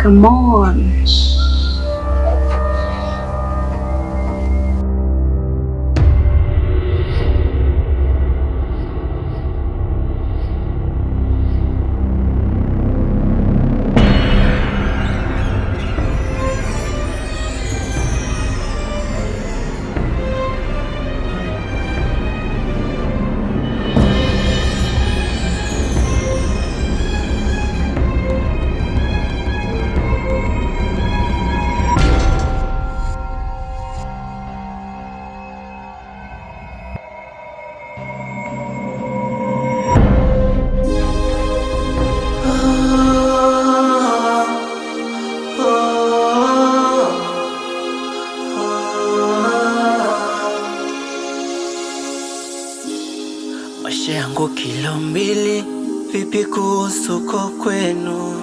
Come on. Maisha yangu kilo mbili, vipi kuhusu ko kwenu?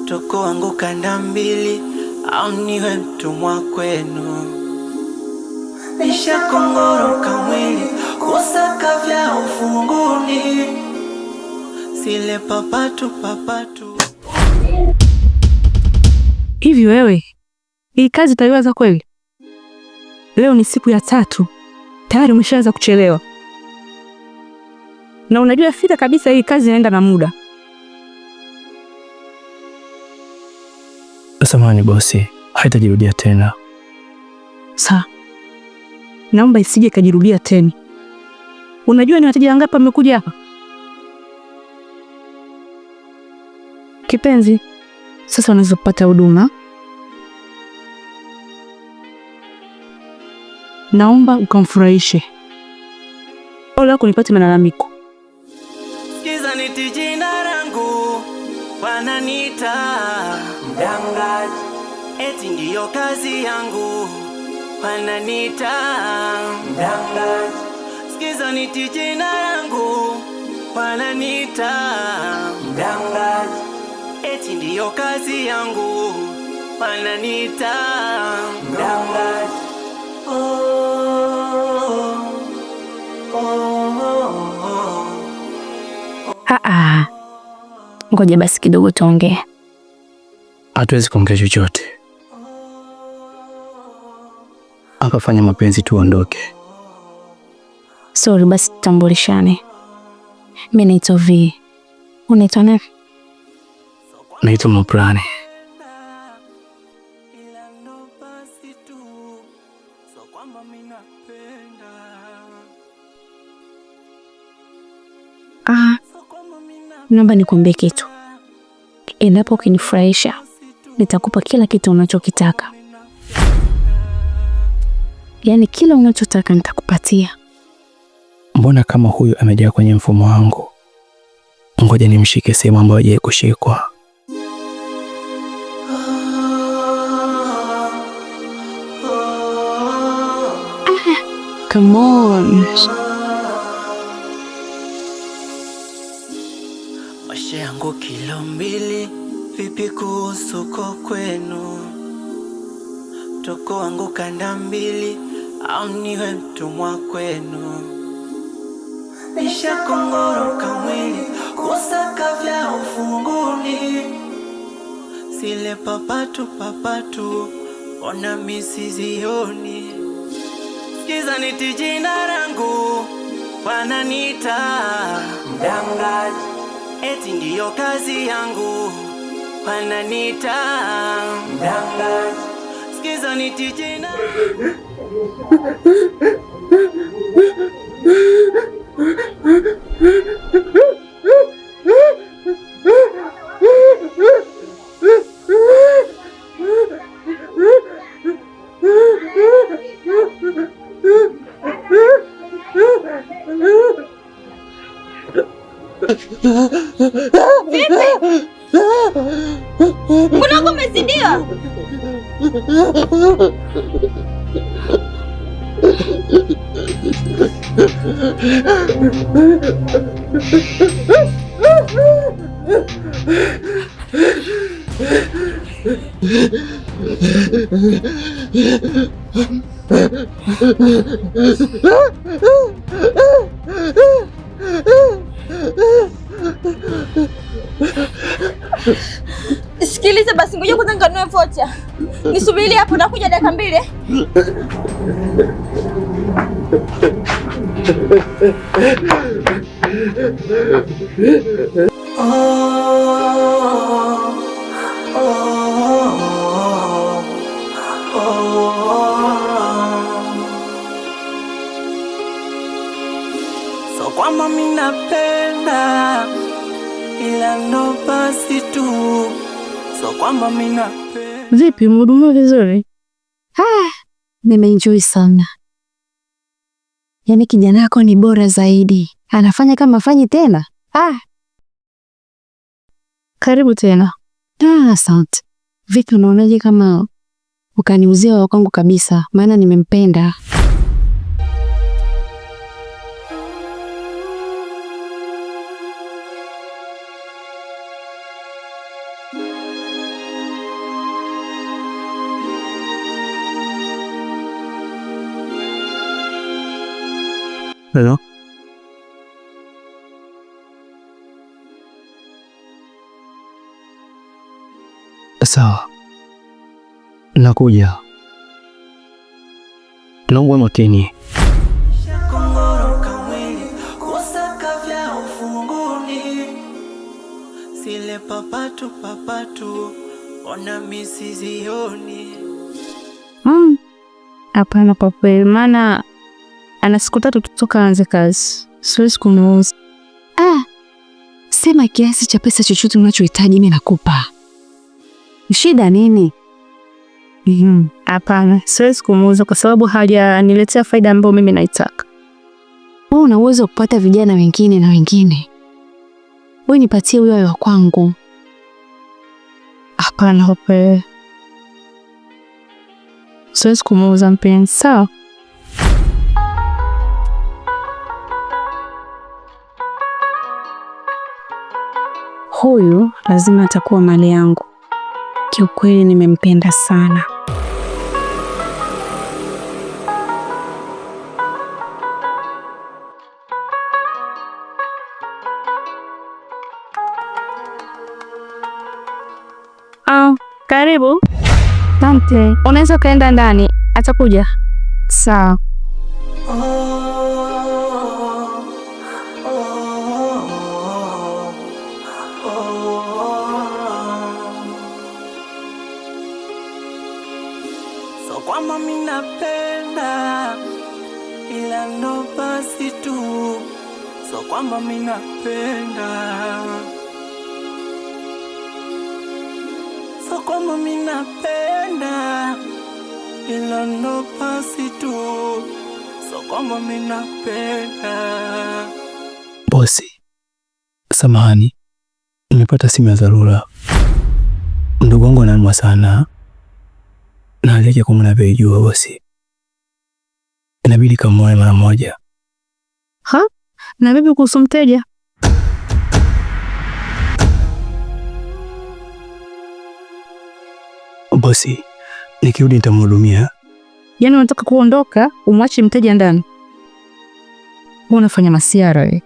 Mtoko wangu kanda mbili, au niwe mtumwa kwenu? Nisha kongoroka mwili, kusaka vya ufunguni, sile papatu papatu. Hivi wewe, hii kazi utaiweza kweli? Leo ni siku ya 3, tayari umeshaanza kuchelewa. Na unajua fika kabisa hii kazi inaenda na muda. Samahani bosi, haitajirudia tena. Sawa. Naomba isije kajirudia tena. Unajua ni wateja wangapi wamekuja hapa? Kipenzi, sasa unaweza kupata huduma. Naomba ukamfurahishe. Ole wako nipate malalamiko. Sikiza niti jina langu, wananiita mdangaji, eti ndiyo kazi yangu, wananiita mdangaji. Sikiza niti jina langu, wananiita mdangaji, eti ndiyo kazi yangu, wananiita mdangaji. Ngoja basi kidogo tuongee. Hatuwezi kuongea chochote. Akafanya mapenzi tuondoke. Sorry, basi tutambulishane. Mimi naitwa V. Unaitwa nani? Naitwa Moprani. Naomba nikwambie kitu. Endapo ukinifurahisha, nitakupa kila kitu unachokitaka. Yaani kila unachotaka nitakupatia. Mbona kama huyu amejaa kwenye mfumo wangu? Ngoja nimshike sehemu ambayo hajawahi kushikwa. Come on. Maisha yangu kilo mbili, vipi kuhusu ko kwenu? Mtoko wangu kanda mbili, au niwe mtumwa kwenu? Nisha kongoroka mwili, kusaka vya ufunguni, sile papatu papatu, ona misizioni. Sikiza niti jina langu, wananiita mdangaji, eti ndiyo kazi yangu, wananiita mdangaji. Sikiza niti jina Mbona umezidiwa? Vocha. Nisubiri hapo, nakuja dakika 2. So kwamba mimi napenda, ila ndo basi tu. So kwamba mimi napenda. Vipi, mhudumia vizuri? Nimeenjoy sana. Yaani kijana yako ni bora zaidi. Anafanya kama afanyi tena. Karibu tena. Asante. Vipi, unaonaje kama ukaniuzia wa kwangu kabisa, maana nimempenda. Hello? Sawa. Nakuja. Naomba makini. Shakongoroka mwili kusaka vya ufunguni. Sile papatu ona misizioni. Hapana kwa kweli, maana ana siku 3 tutoka anze kazi. Siwezi kumuuza. Sema kiasi cha pesa chochote unachohitaji mimi nakupa. Shida nini? Hapana, siwezi kumuuza kwa sababu hajaniletea faida ambayo mimi naitaka. Wewe una uwezo wa kupata vijana wengine na wengine. Wewe nipatie huyo wa kwangu. Hapana hope. Siwezi kumuuza mpenzi, sawa? Huyu lazima atakuwa mali yangu. Kiukweli nimempenda sana. Karibu. Asante. Unaweza kaenda ndani, atakuja. Sawa. So kwamba mimi napenda, ila ndo basi tu. So kwamba mimi napenda. So kwamba mimi napenda, ila ndo basi tu. So kwamba mimi napenda. Bosi, samahani. Nimepata simu ya dharura. Ndugu wangu anaumwa sana. Na hali yake kama unavyojua bosi. Inabidi kamuone mara moja. Na vipi kuhusu mteja? Bosi, nikirudi nitamhudumia. Yaani unataka kuondoka umwache mteja ndani? Wewe unafanya masiara wewe.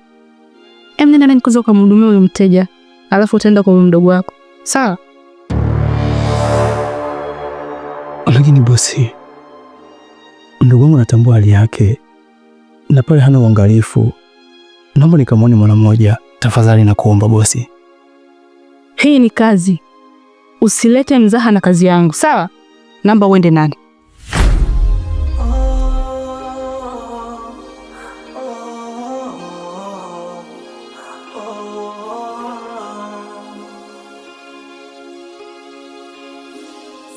Nenda ndani kwanza ukamhudumia huyo mteja, alafu utaenda kwa mdogo wako. Sawa? Lakini bosi, ndugu wangu anatambua hali yake. Na pale hana uangalifu. Naomba nikamwone mara moja. Tafadhali nakuomba bosi. Hii ni kazi. Usilete mzaha na kazi yangu, sawa? Naomba uende ndani.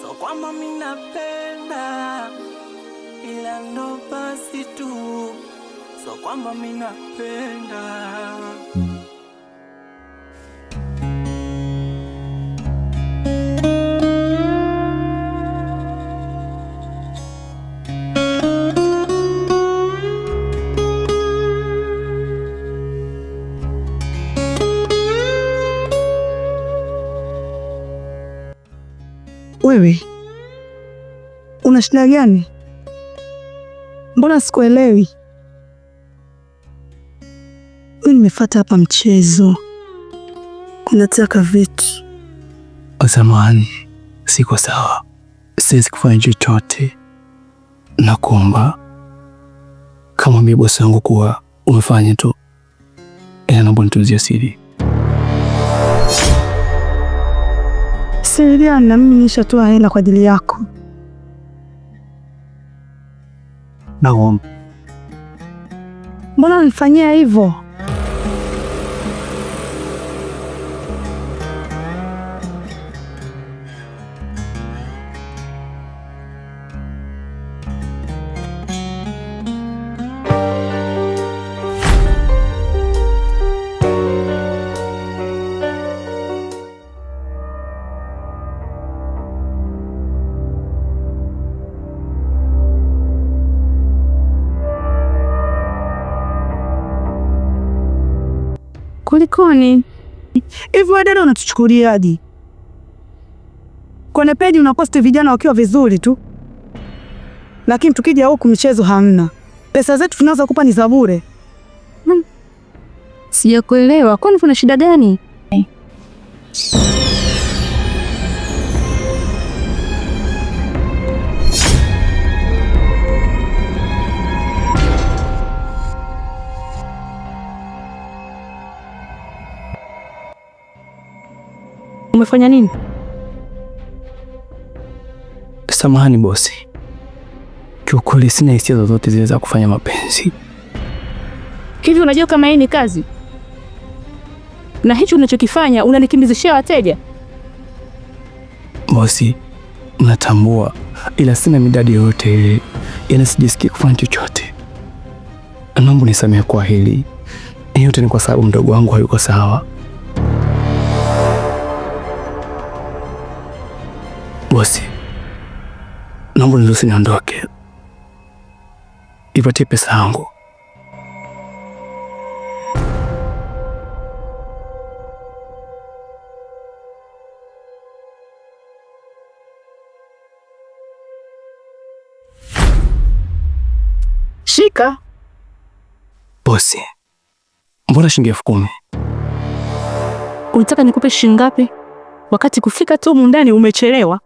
So kwamba mimi napenda, ila ndo basi tu. So kwamba mimi napenda. Wewe una shida gani? Mbona sikuelewi? Mimi nimefuata hapa mchezo. Nataka vitu. Samahani. siko sawa, siwezi kufanya chochote. Nakuomba kama mimi bosi wangu kuwa umefanya tu, naomba nitunzie siri. Siri na mimi nishatoa hela kwa ajili yako. Naomba. Mbona unifanyia hivyo? Kulikoni? Hivi wewe dada unatuchukuliaje? Kwenye peji unaposti vijana wakiwa vizuri tu, lakini tukija huku michezo hamna. Pesa zetu tunazo kupa ni za bure. Sijakuelewa. Kwani kuna shida gani? Umefanya nini? Samahani bosi, kiukweli sina hisia zozote zile za kufanya mapenzi. Hivi unajua kama hii ni kazi? Na hicho unachokifanya unanikimbizishia wateja? Bosi, natambua, ila sina midadi yoyote ile, yaani sijisikii kufanya chochote. Naomba nisamehe kwa hili. Yote ni kwa sababu mdogo wangu hayuko sawa. Bosi, naomba niruhusu niondoke. Ipatie pesa yangu. Shika. Bosi, mbona shilingi 10,000? Unataka nikupe shilingi ngapi? Wakati kufika tu mundani umechelewa.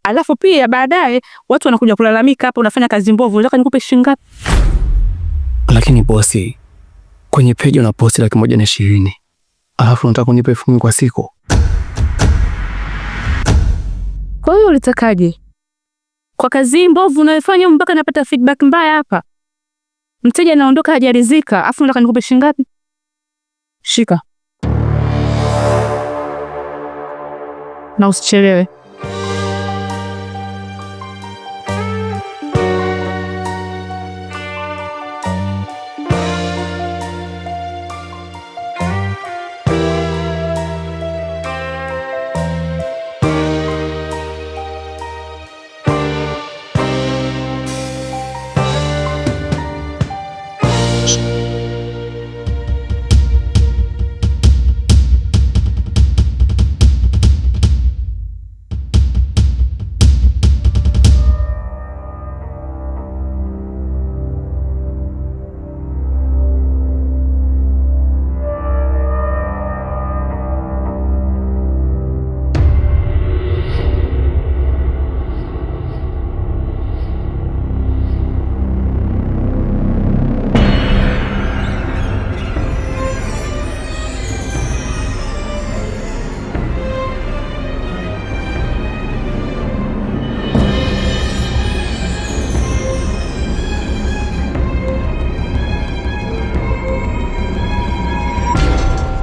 Alafu pia baadaye watu wanakuja kulalamika hapa unafanya kazi mbovu. Unataka nikupe shilingi ngapi? Lakini bosi, kwenye peji unaposti 120,000. Alafu unataka kunipa 10,000 kwa siku? Kwa hiyo ulitakaje? Kwa kazi mbovu unayofanya mpaka napata feedback mbaya hapa. Mteja anaondoka hajaridhika, afu unataka nikupe shilingi ngapi? Shika. Na usichelewe.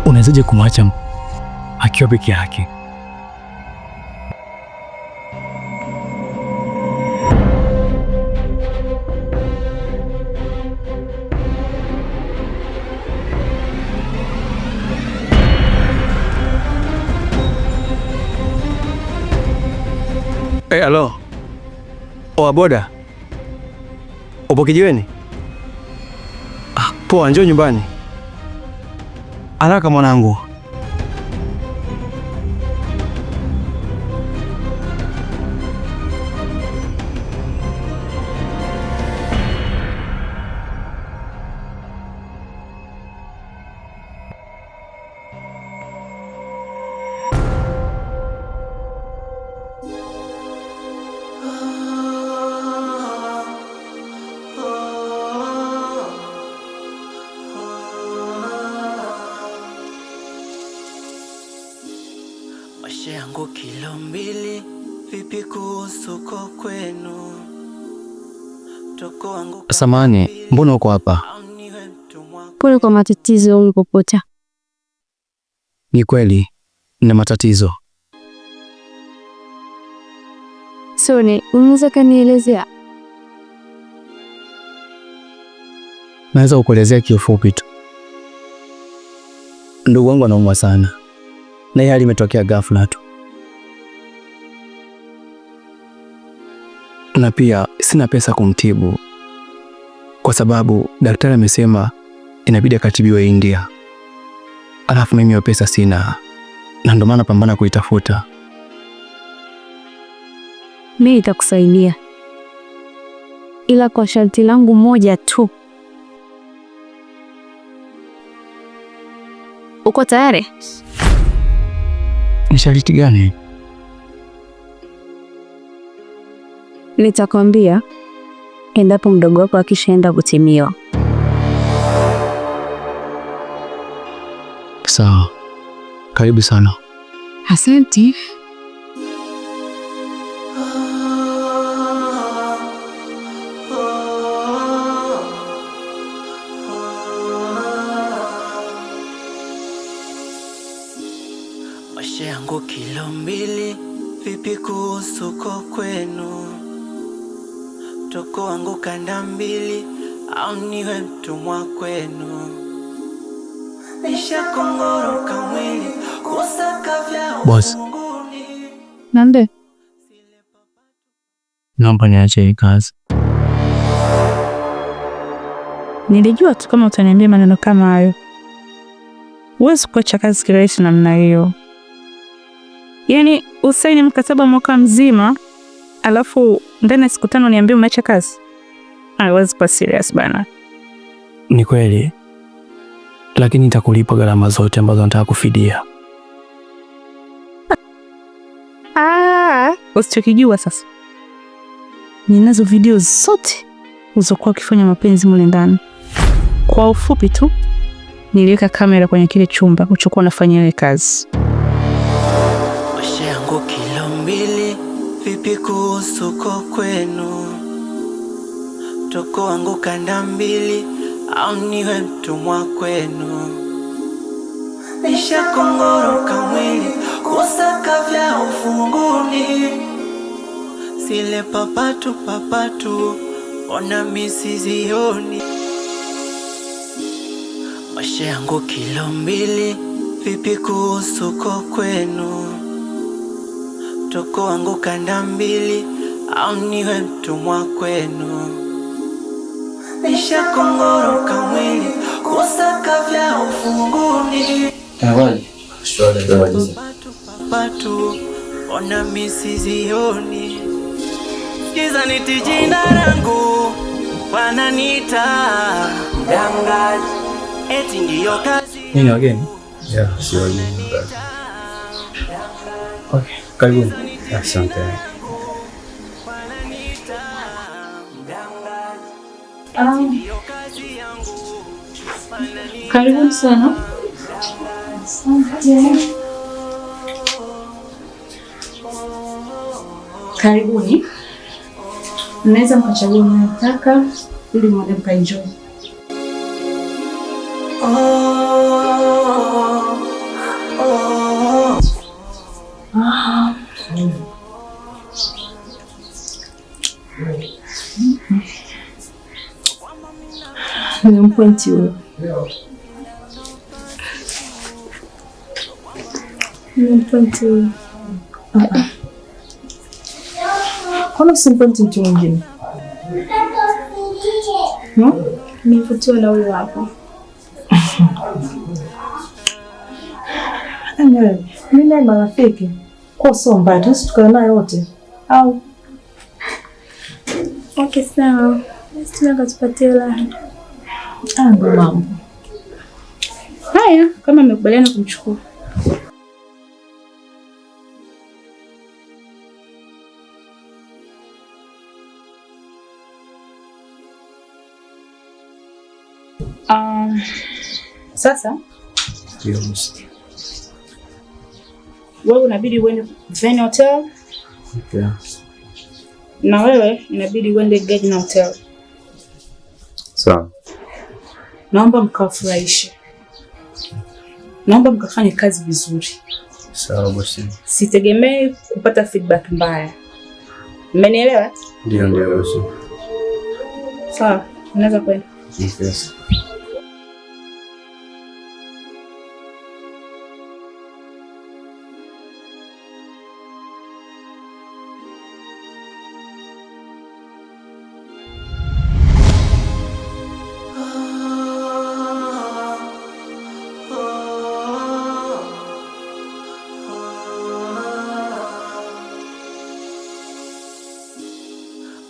Unawezaje kumwacha akiwa peke yake? Halo. Oa boda. Upo kijiweni? Poa, njoo nyumbani. Haraka mwanangu. Maisha yangu kilo mbili, vipi kuhusu kwenu? Toko wangu Samahani, mbona uko hapa? Pole kwa matatizo ulipopota. Ni kweli nina matatizo. Sone, unaweza kanielezea? Naweza kukuelezea kiufupi tu. Ndugu wangu anaumwa sana, na hii hali imetokea ghafla tu, na pia sina pesa kumtibu kwa sababu daktari amesema inabidi akatibiwe India. Alafu mimi hiyo pesa sina, na ndio maana pambana kuitafuta. Mimi nitakusaidia, ila kwa sharti langu moja tu. Uko tayari? Ni sharti gani? Nitakwambia endapo mdogo wako akishaenda kutimiwa. Sawa. Karibu sana. Asante. Maisha yangu kilo mbili, vipi kuhusu kwenu? Toko wangu kanda mbili, au niwe mtumwa kwenu? Nisha kongoroka mwili, kusaka vya ufunguni. Nande, naomba niache hii kazi. Nilijua tu kama utaniambia maneno kama hayo. Huwezi kuacha kazi kirahisi namna hiyo. Yaani usaini mkataba mwaka mzima, alafu ndani ya siku 5 niambie umeacha kazi? Haiwezi kuwa serious bana. Ni kweli, lakini nitakulipa gharama zote ambazo nataka kufidia. Usichokijua sasa, ninazo video zote ulizokuwa ukifanya mapenzi mule ndani. Kwa ufupi tu, niliweka kamera kwenye kile chumba ulichokuwa unafanya ile kazi. Maisha yangu kilo mbili, vipi kuhusu kwenu? Toko wangu kanda mbili, au niwe mtumwa kwenu? Nisha kongoroka mwili, kusaka vya ufunguni. Sile papatu, ona misizioni. Maisha yangu kilo mbili, vipi kuhusu kwenu? Toko wangu kanda mbili, au niwe mtumwa kwenu? Nisha kongoroka mwili, kusaka vya ufunguni. Papatu, ona misizioni. Kiza niti jina langu, wananiita mdangaji, eti ndiyo kazi. Nini wageni? Yeah, si wageni. Okay, karibuni. Asante. Karibuni sana. Asante. Karibuni. Mnaweza mkachagua mnayotaka ili mwende mkaenjoy. Nimempointi huyo. Nimempointi huyo. Mbona usimpointi mtu mwingine? Nimevutiwa na huyo hapa. Mimi naye marafiki. Kwa sio mbaya, tusikane naye wote. Au Okay, sawa. Tunataka tupatie raha. Ndo mambo haya, kama mmekubaliana kumchukua. Sasa wewe unabidi uende Ven Hotel. Okay. Na wewe inabidi uende Gardner Hotel. Sawa. Naomba mkawafurahishe. Naomba mkafanye kazi vizuri. Sawa bosi. Sitegemei kupata feedback mbaya. Mmenielewa? Ndio bosi. Sawa, unaweza kwenda. Yes.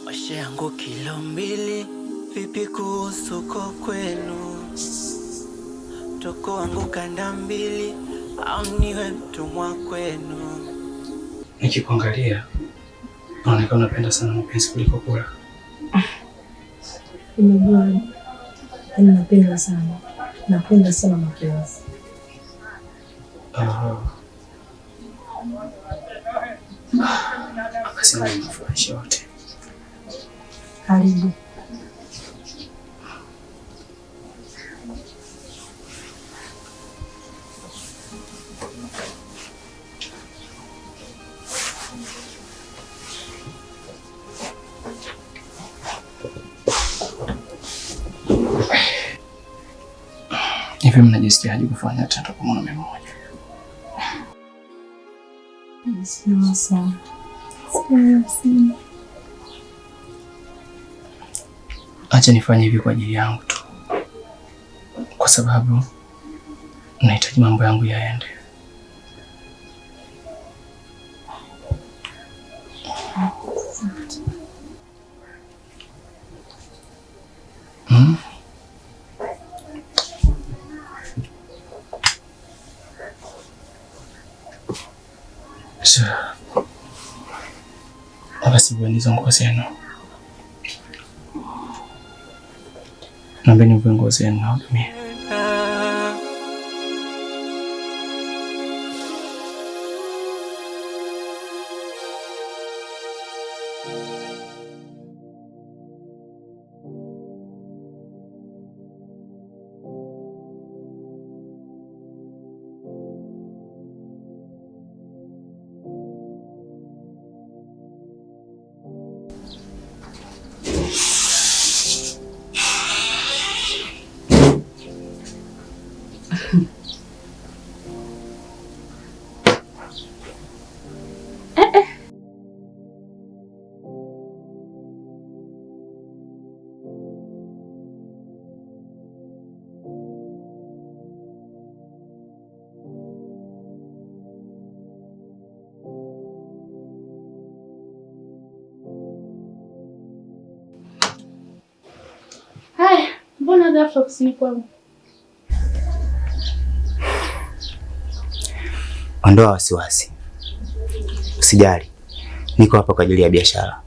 Maisha yangu kilo mbili, vipi kuhusu ko kwenu? Toko wangu kanda mbili, au niwe mtumwa kwenu? Nikikuangalia naonekana unapenda sana mapenzi kuliko kula. Unajua, napenda sana mapenzi. Basi na nifurahishe wote. Karibu. Hivi mnajisikiaje kufanya tendo kwa mwanaume mmoja? Sawa. Acha nifanye hivi kwa ajili yangu tu, kwa sababu nahitaji mambo yangu yaende. Basi buenizo nguo zenu. Naomba nguo zenu na hudumia. Haya, mbona ghafla ofisini kwangu? Ondoa wasiwasi. Usijali. Niko hapa kwa ajili ya biashara.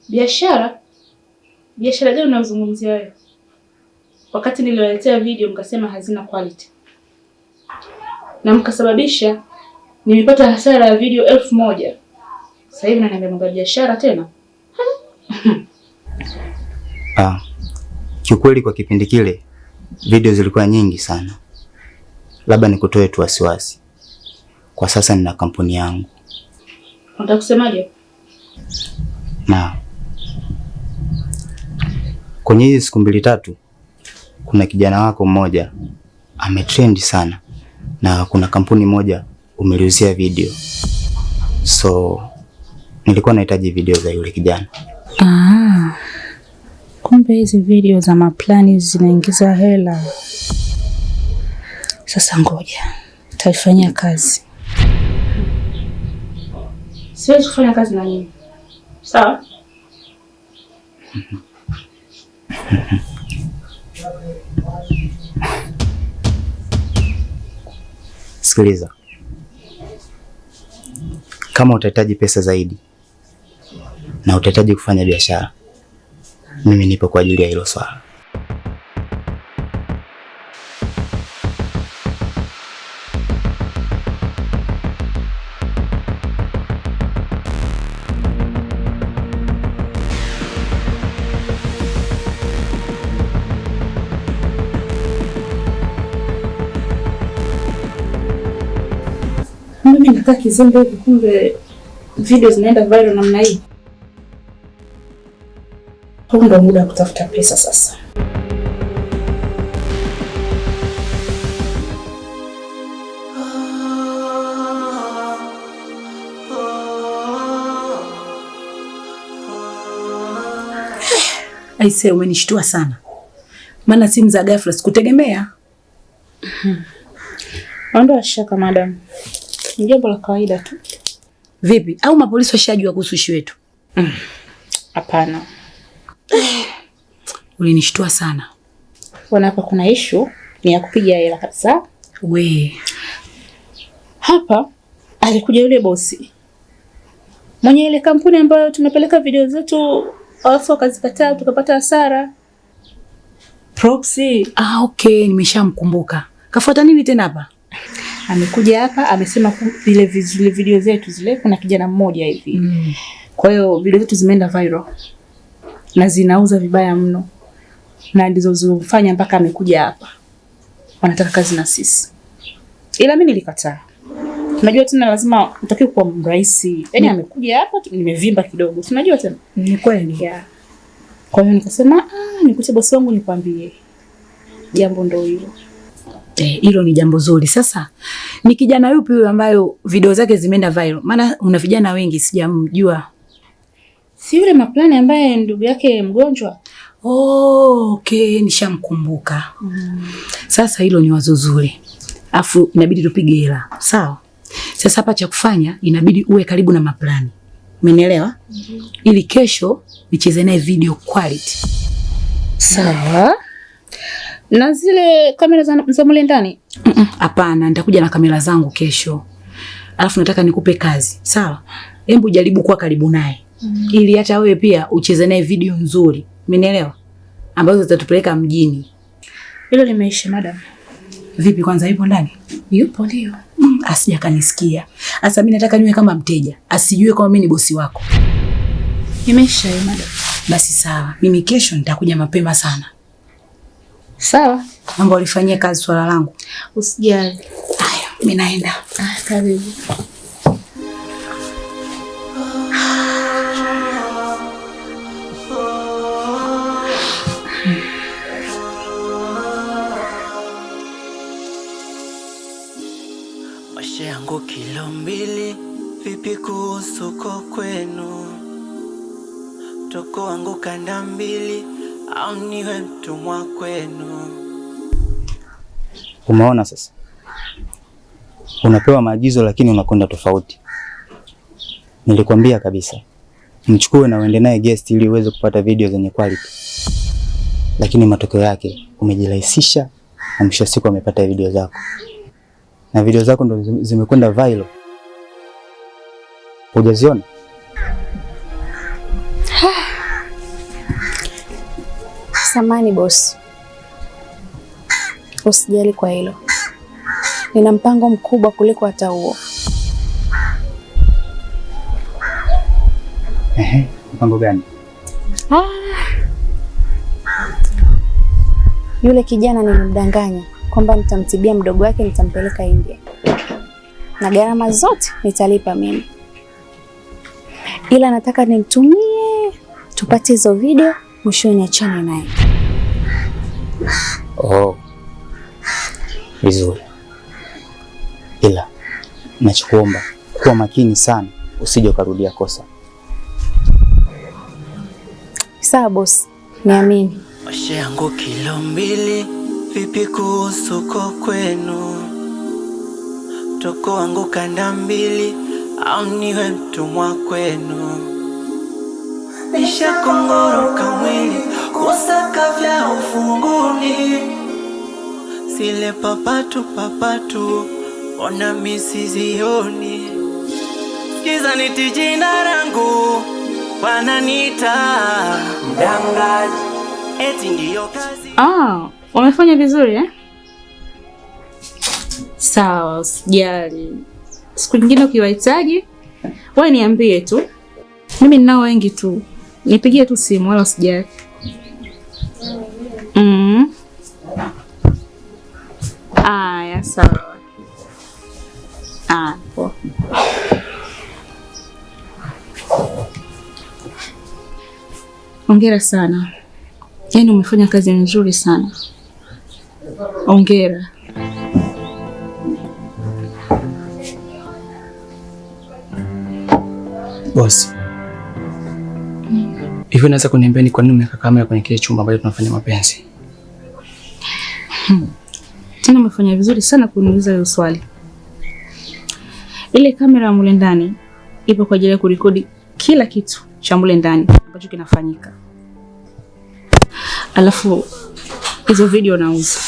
Biashara? Biashara gani unazungumzia wewe? Wakati niliwaletea video mkasema hazina quality. Na mkasababisha nimepata hasara ya video 1000. Sasa hivi unaniambia mambo ya biashara tena? Kiukweli kwa kipindi kile video zilikuwa nyingi sana. Labda nikutoe tu wasiwasi. Kwa sasa nina kampuni yangu. Unataka kusemaje? Na kwenye hizi siku 2-3 kuna kijana wako mmoja ametrend sana na kuna kampuni moja umeliuzia video. So nilikuwa nahitaji video za yule kijana. Kumbe hizi video za maplani zinaingiza hela. Sasa ngoja, taifanyia kazi. Siwezi kufanya kazi na nyinyi. Sawa? Sikiliza. Kama utahitaji pesa zaidi na utahitaji kufanya biashara, mimi nipo kwa ajili ya hilo swala. Mimi nakaa kizembe hivi, kumbe video zinaenda viral namna hii. Huu ndo muda wa kutafuta pesa sasa. Aisee, umenishtua sana. Maana simu za ghafla sikutegemea. Ondoa shaka madam. Ni jambo la kawaida tu. Vipi? Au mapolisi washajua kuhusu ishi wetu? Hapana. Ulinishtua sana. Wana hapa kuna issue ni ya kupiga hela kabisa. We. Hapa alikuja yule bosi. Mwenye ile kampuni ambayo tumepeleka video zetu alafu akazikataa tukapata hasara. Proxy. Okay, nimeshamkumbuka. Kafuata nini tena hapa? Amekuja hapa amesema vile video zetu zile kuna kijana mmoja hivi. Kwa hiyo video zetu zimeenda viral. Na zinauza vibaya mno. Na ndizo zilizofanya mpaka amekuja hapa. Wanataka kazi na sisi. Ila mimi nilikataa. Unajua tena lazima utakiwa kuwa mraisi. Yaani amekuja hapa nimevimba kidogo. Unajua tena? Ni kweli. Yeah. Kwa hiyo nikasema nikute bosi wangu nikwambie. Jambo ndio hilo. Hilo ni jambo zuri. Sasa ni kijana yupi huyo ambayo video zake zimeenda viral? Maana una vijana wengi sijamjua. Si yule Maplani ambaye ndugu yake mgonjwa? Okay, nishamkumbuka. Sasa hilo ni wazo zuri. Afu inabidi tupige hela. Sawa? Sasa hapa cha kufanya inabidi uwe karibu na Maplani. Umenielewa? Ili kesho nicheze naye video quality. Sawa? Na zile kamera za mule ndani? Hapana, nitakuja na kamera zangu kesho. Alafu nataka nikupe kazi. Sawa? Hebu jaribu kuwa karibu naye. Ili hata wewe pia ucheze naye video nzuri. Umenielewa? Ambazo zitatupeleka mjini. Hilo limeisha madam. Vipi kwanza yupo ndani? Yupo ndio. Asija kanisikia. Sasa mimi nataka niwe kama mteja. Asijue kama mimi ni bosi wako. Imeisha madam. Basi sawa. Mimi kesho nitakuja mapema sana. Sawa. Mambo ulifanyia kazi swala langu. Usijali. Haya, mimi naenda. Karibu. Maisha yangu kilo mbili, vipi kuhusu kwa kwenu? Toko wangu kanda mbili, au niwe mtumwa kwenu? Umeona sasa? Unapewa maagizo lakini unakwenda tofauti. Nilikwambia kabisa mchukue na uende naye guest ili uweze kupata video zenye quality. Lakini matokeo yake umejirahisisha na mwisho siku amepata video zako. Na video zako ndo zimekwenda viral. Hujaziona? Samani boss. Usijali kwa hilo. Nina mpango mkubwa kuliko hata huo. Mpango gani? Yule kijana nilimdanganya kwamba nitamtibia mdogo wake, nitampeleka India. Na gharama zote nitalipa mimi. Ila nataka nimtumie tupate hizo video mwisho niachane naye. Vizuri. Ila nachokuomba kuwa makini sana usije ukarudia kosa. Sawa boss, niamini. Maisha yangu kilo mbili, vipi kuhusu kwa kwenu? Toko wangu kanda mbili, au niwe mtumwa kwenu? Nisha kongoroka mwili, kusaka vya ufunguni. Sile papatu, ona misizioni. Kiza niti jina rangu, wananiita mdangaji. Eti ndiyo kazi. Wamefanya vizuri eh? Sawa, usijali. Siku nyingine ukiwahitaji, wewe niambie tu. Mimi ninao wengi tu. Nipigie tu simu wala usijali. Aya, sawa. Poa. Hongera sana. Yaani umefanya kazi nzuri sana. Hongera. Bosi. Hivyo naweza kuniambia ni kwa nini umeweka kamera kwenye kile chumba ambacho tunafanya mapenzi? Tena umefanya vizuri sana kuniuliza hilo swali. Ile kamera mule ndani ipo kwa ajili ya kurekodi kila kitu cha mule ndani ambacho kinafanyika. Alafu hizo video nauza.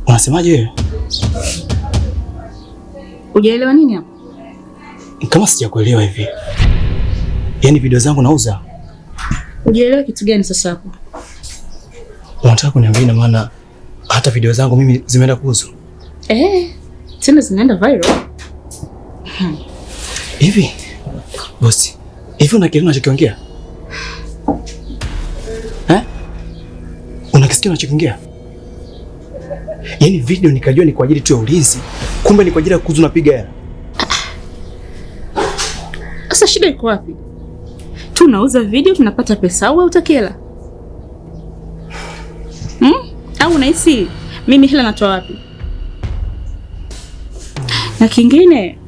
Unasemaje wewe? Hujaelewa nini hapo? Kama sijakuelewa hivi. Yaani video zangu nauza? Hujaelewa kitu gani sasa hapo? Unataka kuniambia ina maana hata video zangu mimi zimeenda kuuzwa? Tena zinaenda viral. Hivi bosi, hivi una kile unachokiongea? Unakisikia unachokiongea? Yaani video nikajua ni kwa ajili tu ya ulinzi, kumbe ni kwa ajili ya kuuza na piga hela. Sasa shida iko wapi? Tunauza video tunapata pesa au utakela? Au unahisi mimi hela natoa wapi? Na kingine,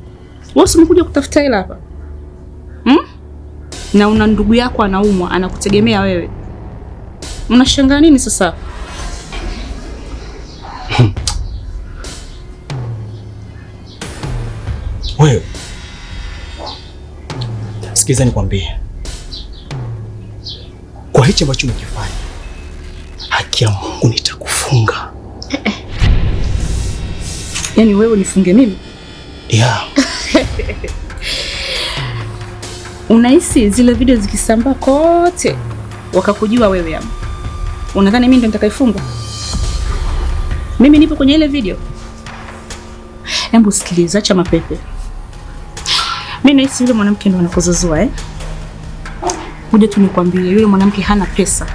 wewe umekuja kutafuta hela hapa. Na una ndugu yako anaumwa, anakutegemea wewe. Unashangaa nini sasa? Wewe. Sikiza nikwambie. Kwa hicho ambacho umekifanya, haki ya Mungu nitakufunga. Yaani wewe unifunge mimi? Yeah. Unahisi zile video zikisambaa kote wakakujua wewe hapo, unadhani mimi ndo nitakayefunga? Mimi nipo kwenye ile video. Hebu sikiliza, acha mapepe. Mimi nahisi yule mwanamke ndo anakuzuzua Kuja tu nikwambie, yule mwanamke hana pesa.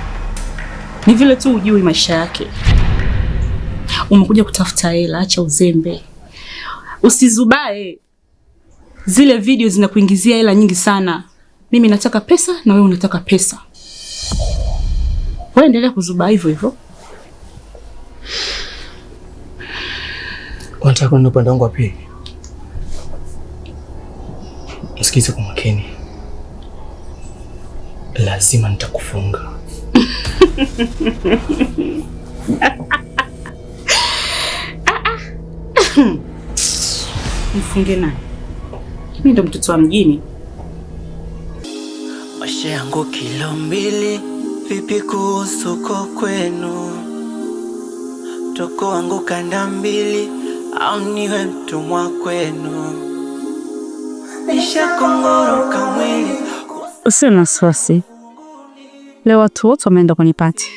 Ni vile tu hujui maisha yake. Umekuja kutafuta hela, acha uzembe. Usizubae. Zile video zinakuingizia hela nyingi sana. Mimi nataka pesa na wewe unataka pesa. Wewe endelea kuzubaa hivyo hivyo. Unataka kwenda upande wangu wa pili? Msikize kwa makini. Lazima nitakufunga. Mfunge nani? Mimi ndo mtoto wa mjini. Maisha yangu kilo mbili, vipi kuhusu kwa kwenu? Toko wangu kanda mbili, au niwe mtumwa kwenu? Nisha kongoroka mwili. Usiwe na wasiwasi. Leo watu wote wameenda kwenye party.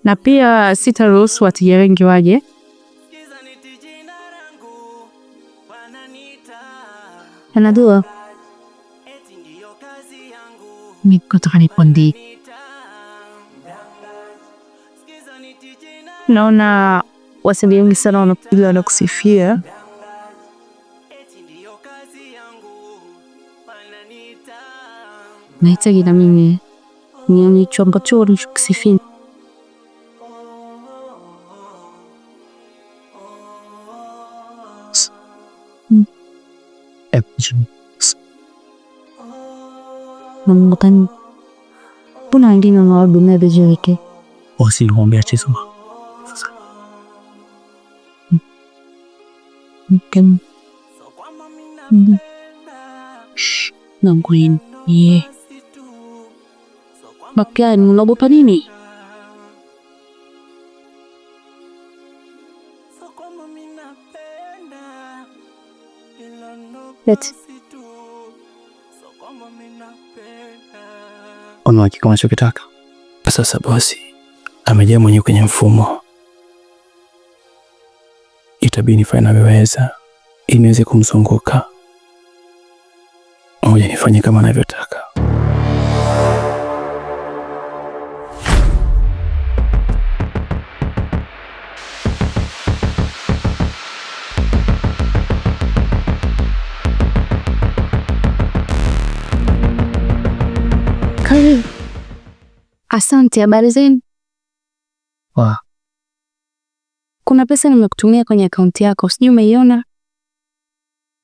Na pia sitaruhusu wateja wengi waje. Anadua. Niko nipondi. Naona wasanii wengi sana wanakuja na kusifia. Nahitaji na mimi nione chombo chori kusifia. Mungkin pun hindi na mga bumibigay ke. O si Homer Chisma. Mungkin nangguin ye. Bakyan mo pa nini? Let's. Una hakika unachokitaka? Sasa bosi amejaa mwenyewe kwenye mfumo, itabidi nifanye navyoweza ili niweze kumzunguka. Ngoja nifanye kama anavyotaka. Asante, habari zenu? Kuna pesa nimekutumia kwenye akaunti yako, sijui umeiona?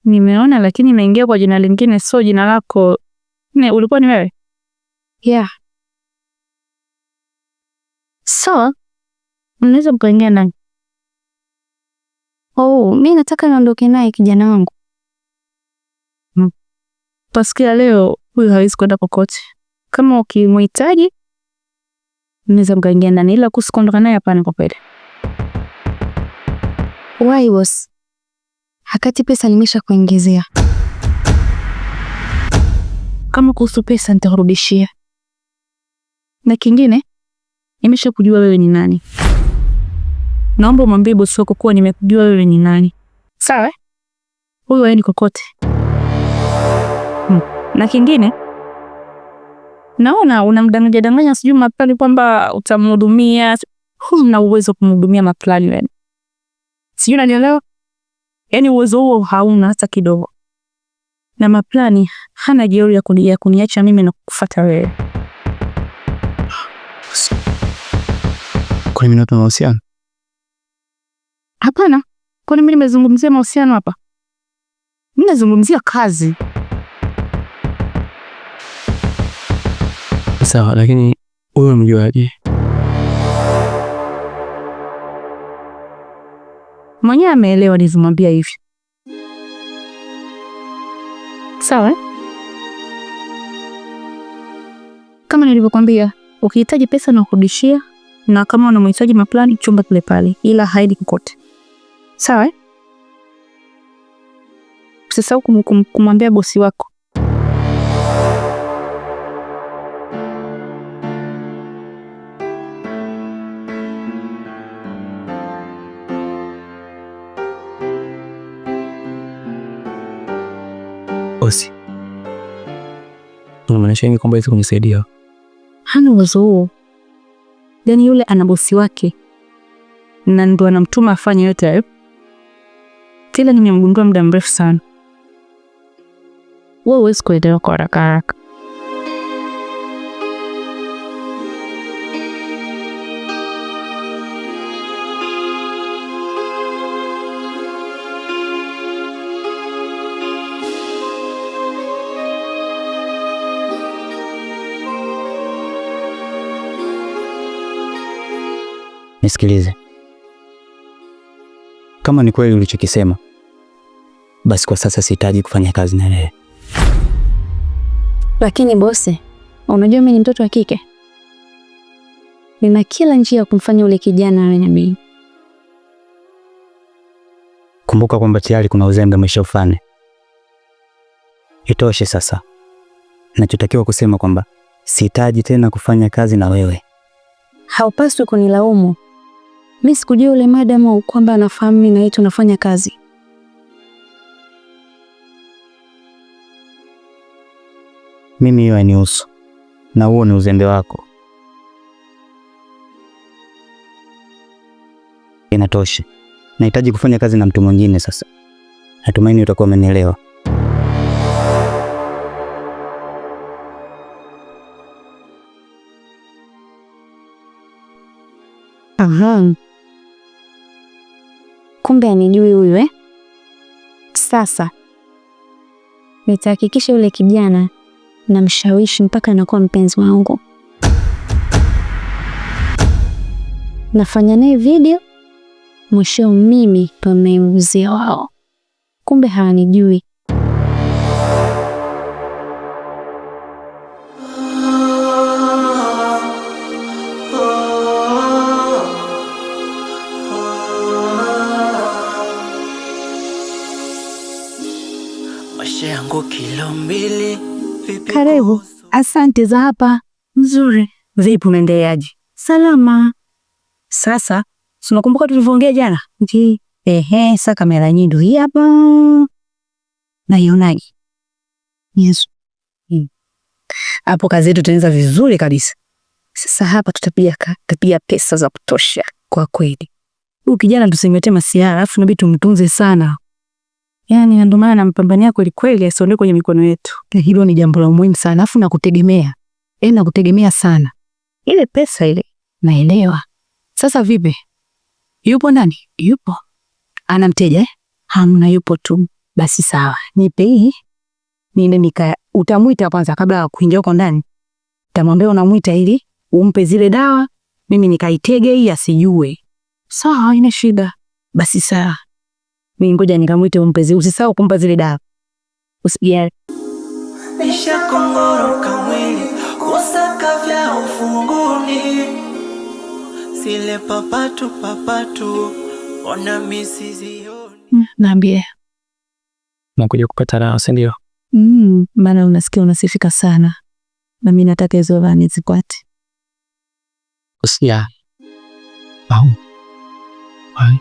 Nimeona, lakini imeingia kwa jina lingine, sio jina lako. Ulikuwa ni wewe? Yeah. So, unaweza mkaingia ndani. Mimi nataka niondoke naye kijana wangu. Pasikia leo huyu hawezi kwenda kokote. Kama ukimhitaji unaweza mkaingia ndani, ila kusikondoka naye hapana kwa kweli. Why boss? Hakati pesa nimesha kuongezea. Kama kuhusu pesa nitarudishia. Na kingine, nimesha kujua wewe ni nani. Naomba mwambie bosi wako kuwa nimekujua wewe ni nani. Sawa? Huyu haendi kokote. Na kingine, naona unamdanganya sijui maplani kwamba utamhudumia. Huna uwezo kumhudumia maplani wewe. Sijui unanielewa? Yaani uwezo huo hauna hata kidogo. Na maplani hana jeuri ya kuniacha mimi na kukufuata wewe. Kwa nini tuna mahusiano? Hapana. Kwa nini mimi nimezungumzia mahusiano hapa? Mimi nazungumzia kazi. Sawa, lakini wewe mjuaje? Mwenyewe ameelewa nilizomwambia hivi. Sawa? Kama nilivyokuambia, ukihitaji pesa na kurudishia, na kama unamhitaji maplani chumba kile pale, ila haidi kokote. Sawa? Usisahau kumwambia bosi wako. Bosi. Unamaanisha nini kwamba hizo kunisaidia? Hana uwezo huo. Yaani yule ana bosi wake. Na ndo anamtuma afanye yote hayo. Tila nimemgundua muda mrefu sana. Wewe huwezi kuelewa kwa haraka. Nisikilize. Kama ni kweli ulichokisema, basi kwa sasa sihitaji kufanya kazi na wewe. Lakini bosi, unajua mimi ni mtoto wa kike. Nina kila njia ya kumfanya ule kijana awe na mimi. Kumbuka kwamba tayari kuna uzembe umeshaufanya. Itoshe sasa. Nachotakiwa kusema kwamba sihitaji tena kufanya kazi na wewe. Haupaswi kunilaumu. Mimi sikujua yule madam kwamba anafahamu mimi na yeye tunafanya kazi. Mimi hiyo hainihusu. Na huo ni uzembe wako. Inatosha. Nahitaji kufanya kazi na mtu mwingine sasa. Natumaini utakuwa umenielewa. Aha. Kumbe anijui huyu Sasa nitahakikisha yule kijana namshawishi mpaka anakuwa mpenzi wangu. Nafanya naye video, mwisho mimi pamemuzia wao. Kumbe hawanijui. Karibu. Asante za hapa. Nzuri. Vipi unaendeleaje? Salama. Sasa, unakumbuka tulivyoongea jana? Ndiyo. Sasa kamera nyingi hii hapa. Naionaje? Yes. Hapo kazi yetu itaanza vizuri kabisa. Sasa hapa tutapiga pesa za kutosha kwa kweli. Huyu kijana tusimletee masiara, alafu inabidi tumtunze sana. Yaani ndio maana nampambania kweli kweli asiondoke kwenye mikono yetu. Hilo ni jambo la muhimu sana, alafu nakutegemea. Nakutegemea sana. Ile pesa ile naelewa. Sasa vipi? Yupo ndani? Yupo. Ana mteja eh? Hamna, yupo tu. Basi sawa. Nipe hii. Niende utamuita kwanza kabla ya kuingia huko ndani. Utamwambia unamuita ili umpe zile dawa, mimi nikaitege hii asijue. Sawa, haina shida. Basi sawa. Mimi ngoja nikamuite umpe zile, usisahau kumpa zile dawa. Usijali. Nisha kongoroka mwili kusaka vya ufunguni, sile papatu ona misizioni. Naambie nakuja kupata dawa, si ndio? Maana unasikia unasifika sana na mimi nataka hizo dawa nizipate. Usia hai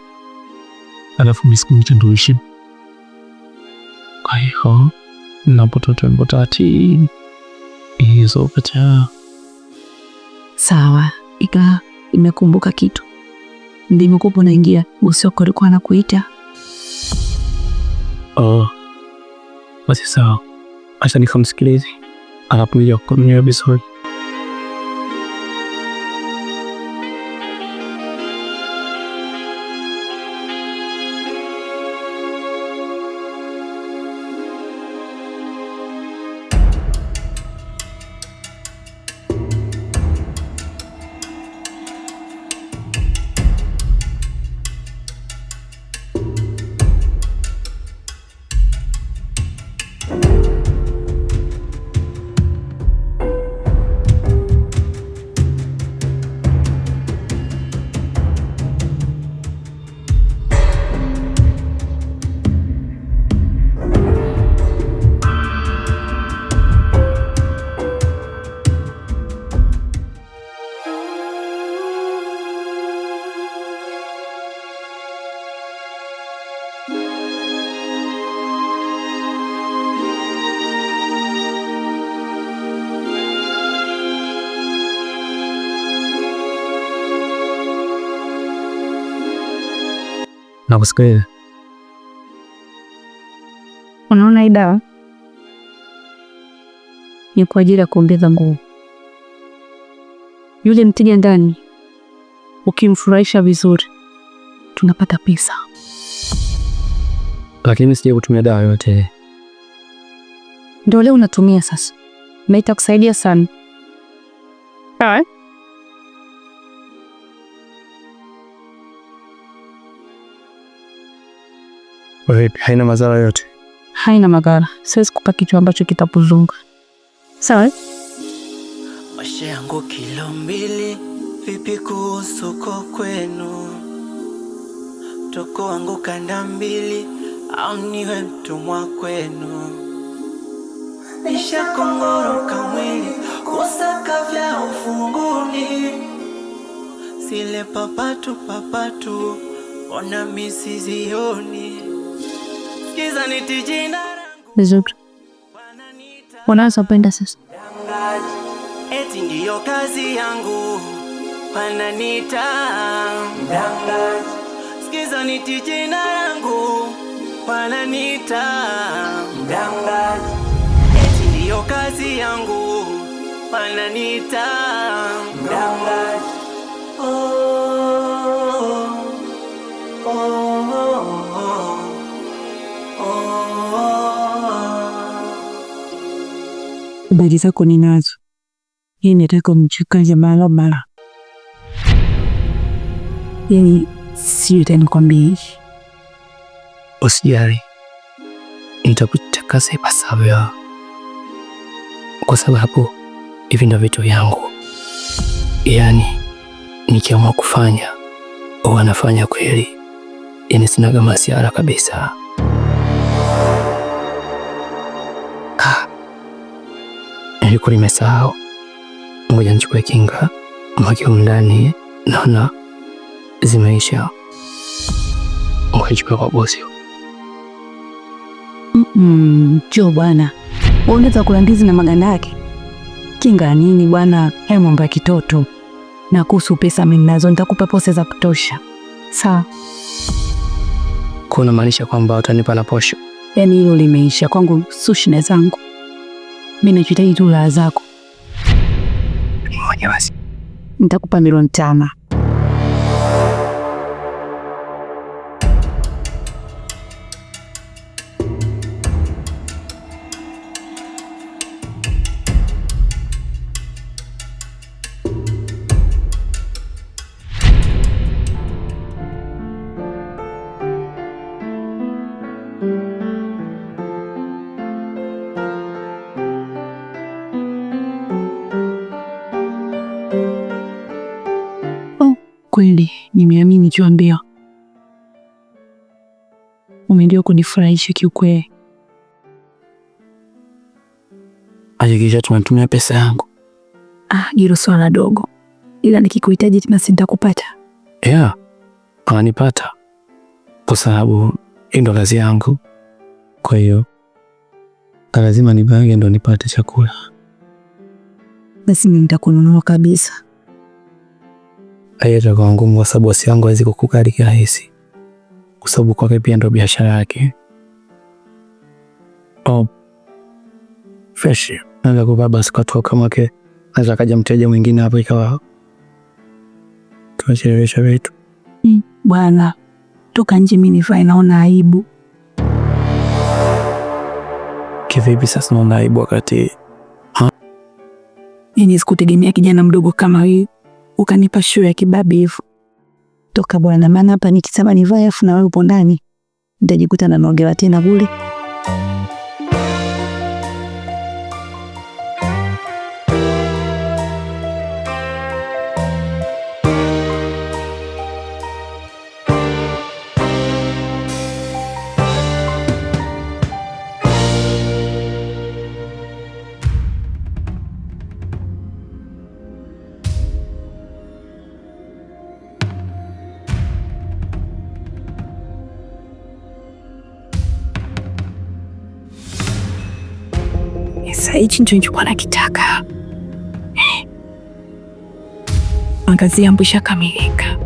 alafu misikumita nduishi kwa hiyo napototembotati hizo pata. Sawa, imekumbuka kitu. Ndimekupo naingia usioko alikuwa anakuita. Basi sawa. Acha nikamsikilize. Anapuja kunywa vizuri. Nakusikiliza. Unaona hii dawa ni kwa ajili ya kuongeza nguvu. Yule mteja ndani ukimfurahisha vizuri tunapata pesa. Lakini sije kutumia dawa yote. Ndio leo unatumia sasa. Na itakusaidia sana. Sawa? Haina madhara yote. Haina madhara. Siwezi kupa kitu ambacho kitapuzunga. Sawa? Maisha yangu kilo 2, vipi kuhusu kwa kwenu? Toko wangu kanda 2, au niwe mtumwa kwenu? Nisha kongoroka mwili kusaka vya ufunguni, sile papatu ona misizioni. Kiza niti jina langu Vizuri. Unaanza penda sasa. Eti ndiyo kazi yangu wananita mdangaji. Sikiza niti jina langu wananita mdangaji. Eti ndiyo kazi yangu wananita mdangaji. Habari zako ninazo. Hii nataka mchukanje mara. Yaani sio tena nikwambie. Usijali. Nitakutakasa ipasavyo. Kwa sababu hivi ndio vitu vyangu. Yaani nikiamua kufanya au anafanya kweli. Yaani sinaga masiara kabisa. Nilikuwa nimesahau. Ngoja nichukue kinga. Mwaki ndani naona zimeisha. Ngoja nichukue kwa bosi. Njoo bwana. Unaweza kula ndizi na maganda yake. Kinga nini bwana? Hayo mambo ya kitoto. Na kuhusu pesa mimi nazo nitakupa pesa za kutosha. Sawa. Kuna maanisha kwamba utanipa na posho. Yaani hilo limeisha kwangu, sushi na zangu. Mimi nachitaji tu la zako. Ngoja basi. nitakupa milioni 5. Kweli nimeamini nikiwaambia. Umeendelea kunifurahisha kiukweli. Hakikisha tunatumia pesa yangu. Hilo swala dogo, ila nikikuhitaji tena nitakupata. Yeah, ananipata kwa sababu hii ndo kazi yangu. Kwa hiyo lazima nibange ndo nipate chakula. Basi mimi nitakununua kabisa. Haita kwa ngumu kwa sababu bosi yangu hawezi kukubali kirahisi. Kwa sababu kwake pia ndo biashara yake. Fresh. Naweza kubaba basi katoka mwake. Naweza kaja mteja mwingine hapo ikawa tunachelewesha vitu. Bwana, toka nje mimi nivae naona aibu. Kivipi sasa naona aibu wakati Yaani sikutegemea kijana mdogo kama wewe ukanipa show ya kibabi hivyo. Toka bwana, maana hapa nikisema nivae afu na wewe upo ndani nitajikuta naongea tena bure. Sasa hichi ndio nilikuwa nakitaka. Kazi yangu ishakamilika.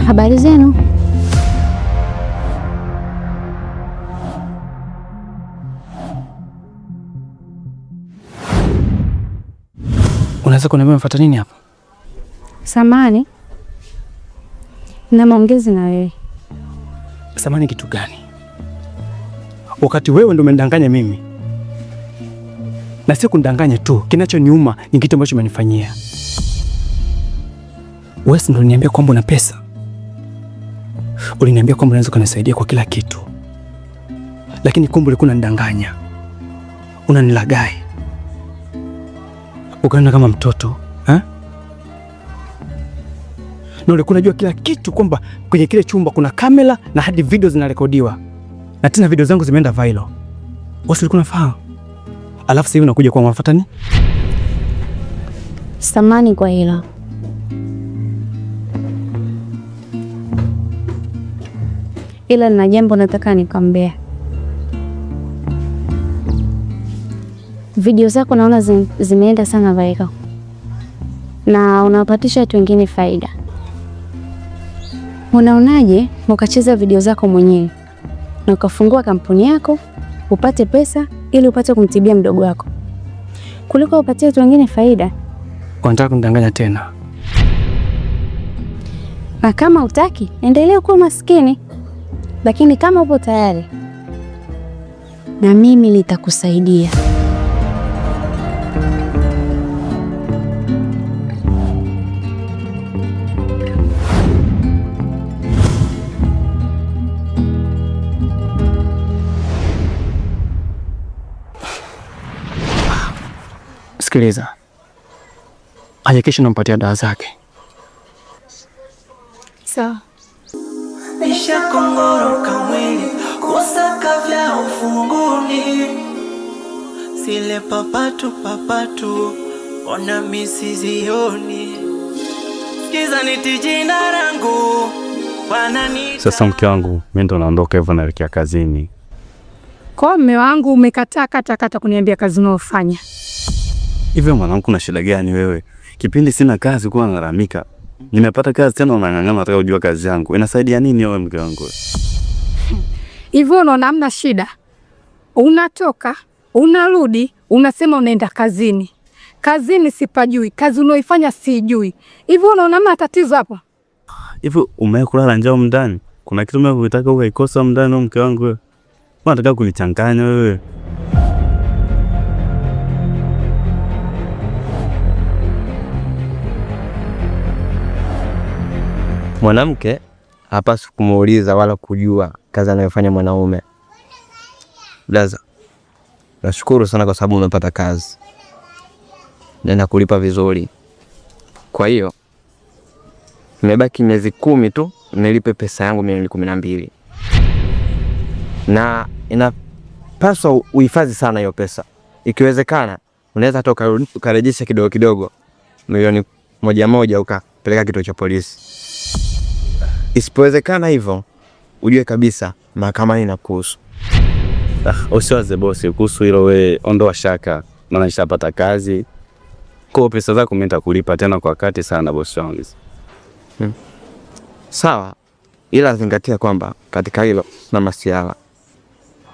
Habari zenu? unaweza kuniambia umefuata nini hapa? Samani na maongezi na wewe. Samani kitu gani? Wakati wewe ndio umenidanganya mimi. Na si kundanganya tu, kinachoniuma ni kitu ambacho umenifanyia. Wewe ndio uliniambia kwamba una pesa. Uliniambia kwamba unaweza kunisaidia kwa kila kitu. Lakini kumbe ulikuwa unanidanganya. Unanilagai. Ukaenda kama mtoto, ha? Na ulikuwa unajua kila kitu kwamba kwenye kile chumba kuna kamera na hadi video zinarekodiwa. Na tena video zangu zimeenda viral. Wewe ulikuwa unafahamu? Alafu sasa hivi unakuja kwa unafuata nini? Samani kwa hilo. Ila na jambo nataka nikwambie. Video zako naona zimeenda sana viral. Na unawapatisha watu wengine faida. Unaonaje ukacheza video zako mwenyewe na ukafungua kampuni yako upate pesa ili upate kumtibia mdogo wako kuliko upatie watu wengine faida? Unataka kunidanganya tena? Na kama utaki, endelea kuwa maskini. Lakini kama upo tayari, na mimi nitakusaidia. Sikiliza, hakikisha unampatia dawa zake. Sawa. Nishakongoroka mwili kusaka vya ufunguni, zile papatu ona misizioni, sikiza niti jina langu wananiita. Sasa mke wangu, mimi ndo naondoka hivyo, naelekea kazini. Kwa mume wangu umekataa kata kuniambia kazi unayofanya. Hivyo mwanangu, na shida gani wewe? Kipindi sina kazi kwa nalalamika. Nimepata kazi tena unang'ang'ana nataka ujua kazi yangu. Inasaidia nini wewe mke wangu? Hivyo unaona hamna shida. Unatoka, unarudi, unasema unaenda kazini. Kazini sipajui, kazi unaoifanya sijui. Hivyo unaona hamna tatizo hapo? Hivyo umekulala njaa ndani? Kuna kitu unataka ukaikosa ndani wewe mke wangu wewe? Unataka kunichanganya wewe? Mwanamke hapaswi kumuuliza wala kujua kazi anayofanya mwanaume. Blaza, nashukuru sana kwa sababu umepata kazi na nakulipa vizuri. Kwa hiyo nimebaki miezi 10 tu nilipe pesa yangu milioni 12. Na inapaswa uhifadhi sana hiyo pesa. Ikiwezekana unaweza hata ukarejesha kidogo kidogo milioni 1 ukapeleka kituo cha polisi. Isipowezekana hivyo, ujue kabisa mahakamani inakuhusu. Usiwaze bosi kuhusu hilo, wewe ondoa shaka. Na nishapata kazi. Kwa pesa zako mimi nitakulipa tena kwa wakati sana bosi wangu. Sawa, ila zingatia kwamba katika hilo na masiala.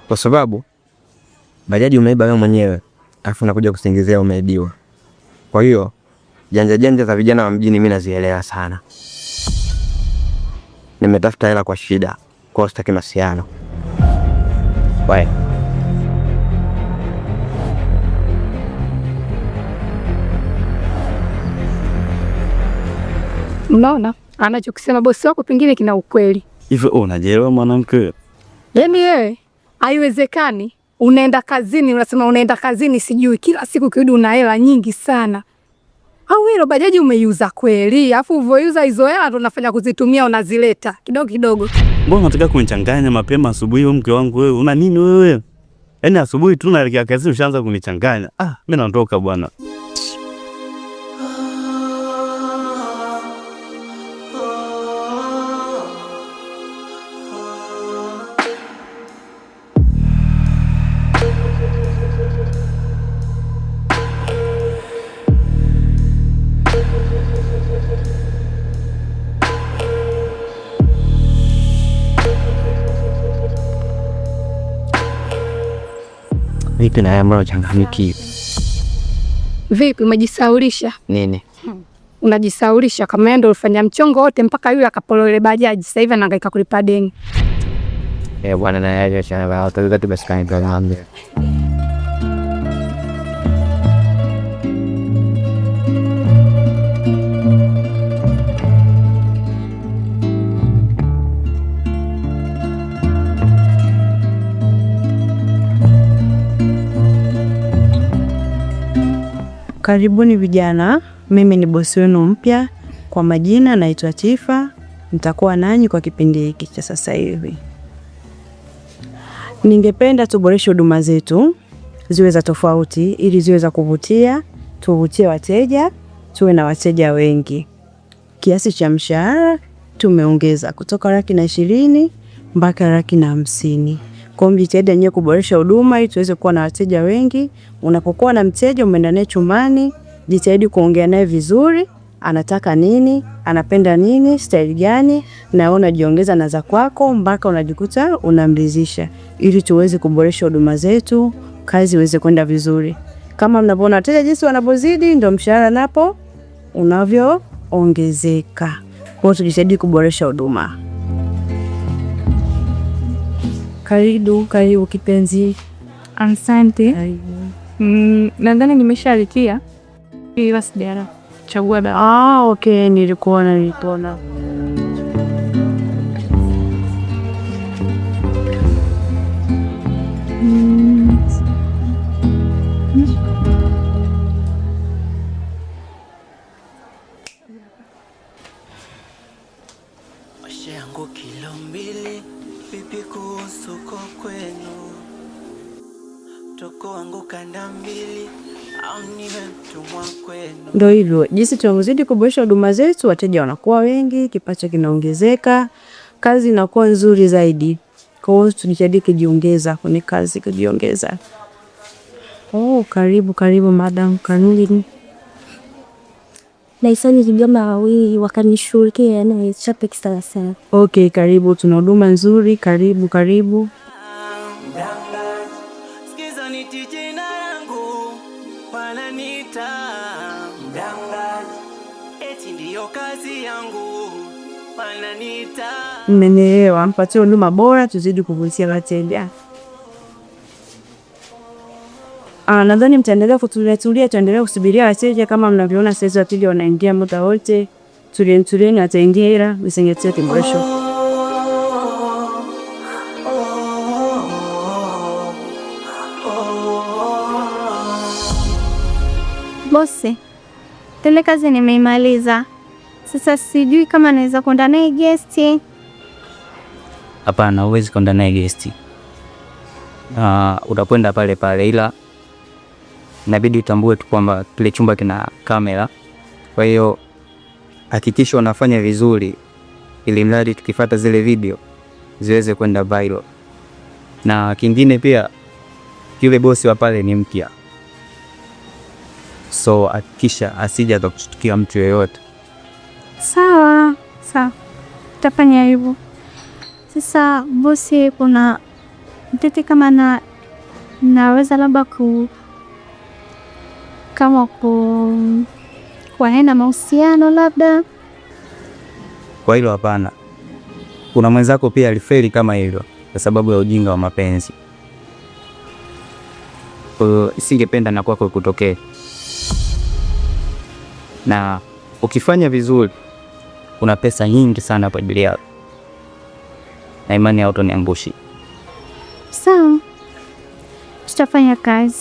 Kwa sababu bajaji umeiba wewe mwenyewe, afu unakuja kusingizia umeibiwa. Kwa hiyo janja za vijana wa mjini mimi nazielewa sana. Nimetafuta hela kwa shida, kwa sitaki masiano. Bye. Unaona? Anachokisema bosi wako pengine kina ukweli. Hivyo unajielewa mwanamke? Yaani wewe haiwezekani unaenda kazini unasema unaenda kazini sijui kila siku kirudi una hela nyingi sana. Au hilo bajaji umeiuza kweli? Alafu uvoiuza hizo hela ndo unafanya kuzitumia unazileta kidogo kidogo. Mbona unataka kunichanganya mapema asubuhi wewe mke wangu wewe? Una nini wewe? Yaani asubuhi tu naelekea kazini ushaanza kunichanganya. Mimi naondoka bwana. Vipi na haya mbona changamiki? Vipi umejisaulisha? Nini? Unajisaulisha kama ndio ulifanya mchongo wote mpaka yule akapolole bajaji. Sasa hivi anahangaika kulipa deni. Bwana na yeye shamba utaweza tu basi kaenda ng'ambe. Karibuni vijana, mimi ni bosi wenu mpya. Kwa majina naitwa Tifa, nitakuwa nanyi kwa kipindi hiki cha sasa hivi. Ningependa tuboreshe huduma zetu ziwe za tofauti ili ziwe za kuvutia, tuvutie wateja, tuwe na wateja wengi. Kiasi cha mshahara tumeongeza kutoka 120 mpaka 150. Kwa hiyo mjitahidi nyewe kuboresha huduma ili tuweze kuwa na wateja wengi. Unapokuwa na mteja umeenda naye chumbani, jitahidi kuongea naye vizuri, anataka nini, anapenda nini, style gani, na unajiongeza na za kwako mpaka unajikuta unamridhisha, ili tuweze kuboresha huduma zetu, kazi iweze kwenda vizuri. Kama mnapoona wateja jinsi wanapozidi, ndio mshahara napo unavyoongezeka. Kwa hiyo tujitahidi kuboresha huduma. Karibu kipenzi. Asante. Nadhani nimeshalipia. Ila sijara. Chagua dawa. Okay, nilikuona. Maisha yangu kilo mbili, vipi kuhusu kwa kwenu? Toko wangu kanda mbili, au niwe mtumwa kwenu? Ndio hivyo, jinsi tunavyozidi kuboresha huduma zetu, wateja wanakuwa wengi, kipato kinaongezeka, kazi inakuwa nzuri zaidi. Kwa hiyo tujitahidi kujiongeza kwenye kazi, kujiongeza. Oh, karibu Madam Kanuli. Naisani Ligoma wawili wakanishughulikia na chape kisasa sana. Okay, karibu, tuna huduma nzuri, karibu. Sikiza niti jina yangu, wananiita mdangaji, eti ndiyo kazi yangu, wananiita. Mmenielewa, mpatie huduma bora, tuzidi kuvutia wateja. Nadhani mtaendelea kutulia, tuendelea kusubiria wateja. Kama mnavyoona sasa wateja wanaingia muda wote. Tulieni wataingia, msingetie kiboresho. Bosi, tele kazi nimeimaliza. Sasa sijui kama naweza kwenda naye guest. Hapana, huwezi kwenda naye guest. Utakwenda pale ila inabidi utambue tu kwamba kile chumba kina kamera. Kwa hiyo hakikisha unafanya vizuri ili mradi tukifuata zile video ziweze kwenda viral. Na kingine pia yule bosi wa pale ni mpya. So hakikisha asije akakushtukia mtu yeyote. Sawa. Tutafanya hivyo. Sasa bosi, kuna mtete kama naweza labda kuwaenda mahusiano labda. Kwa hilo hapana. Kuna mwenzako pia alifeli kama hilo kwa sababu ya ujinga wa mapenzi. Kwa hiyo singependa na kwako kutokee. Na ukifanya vizuri kuna pesa nyingi sana kwa ajili yako. Na imani ya utoniangushi. Sawa. Tutafanya kazi.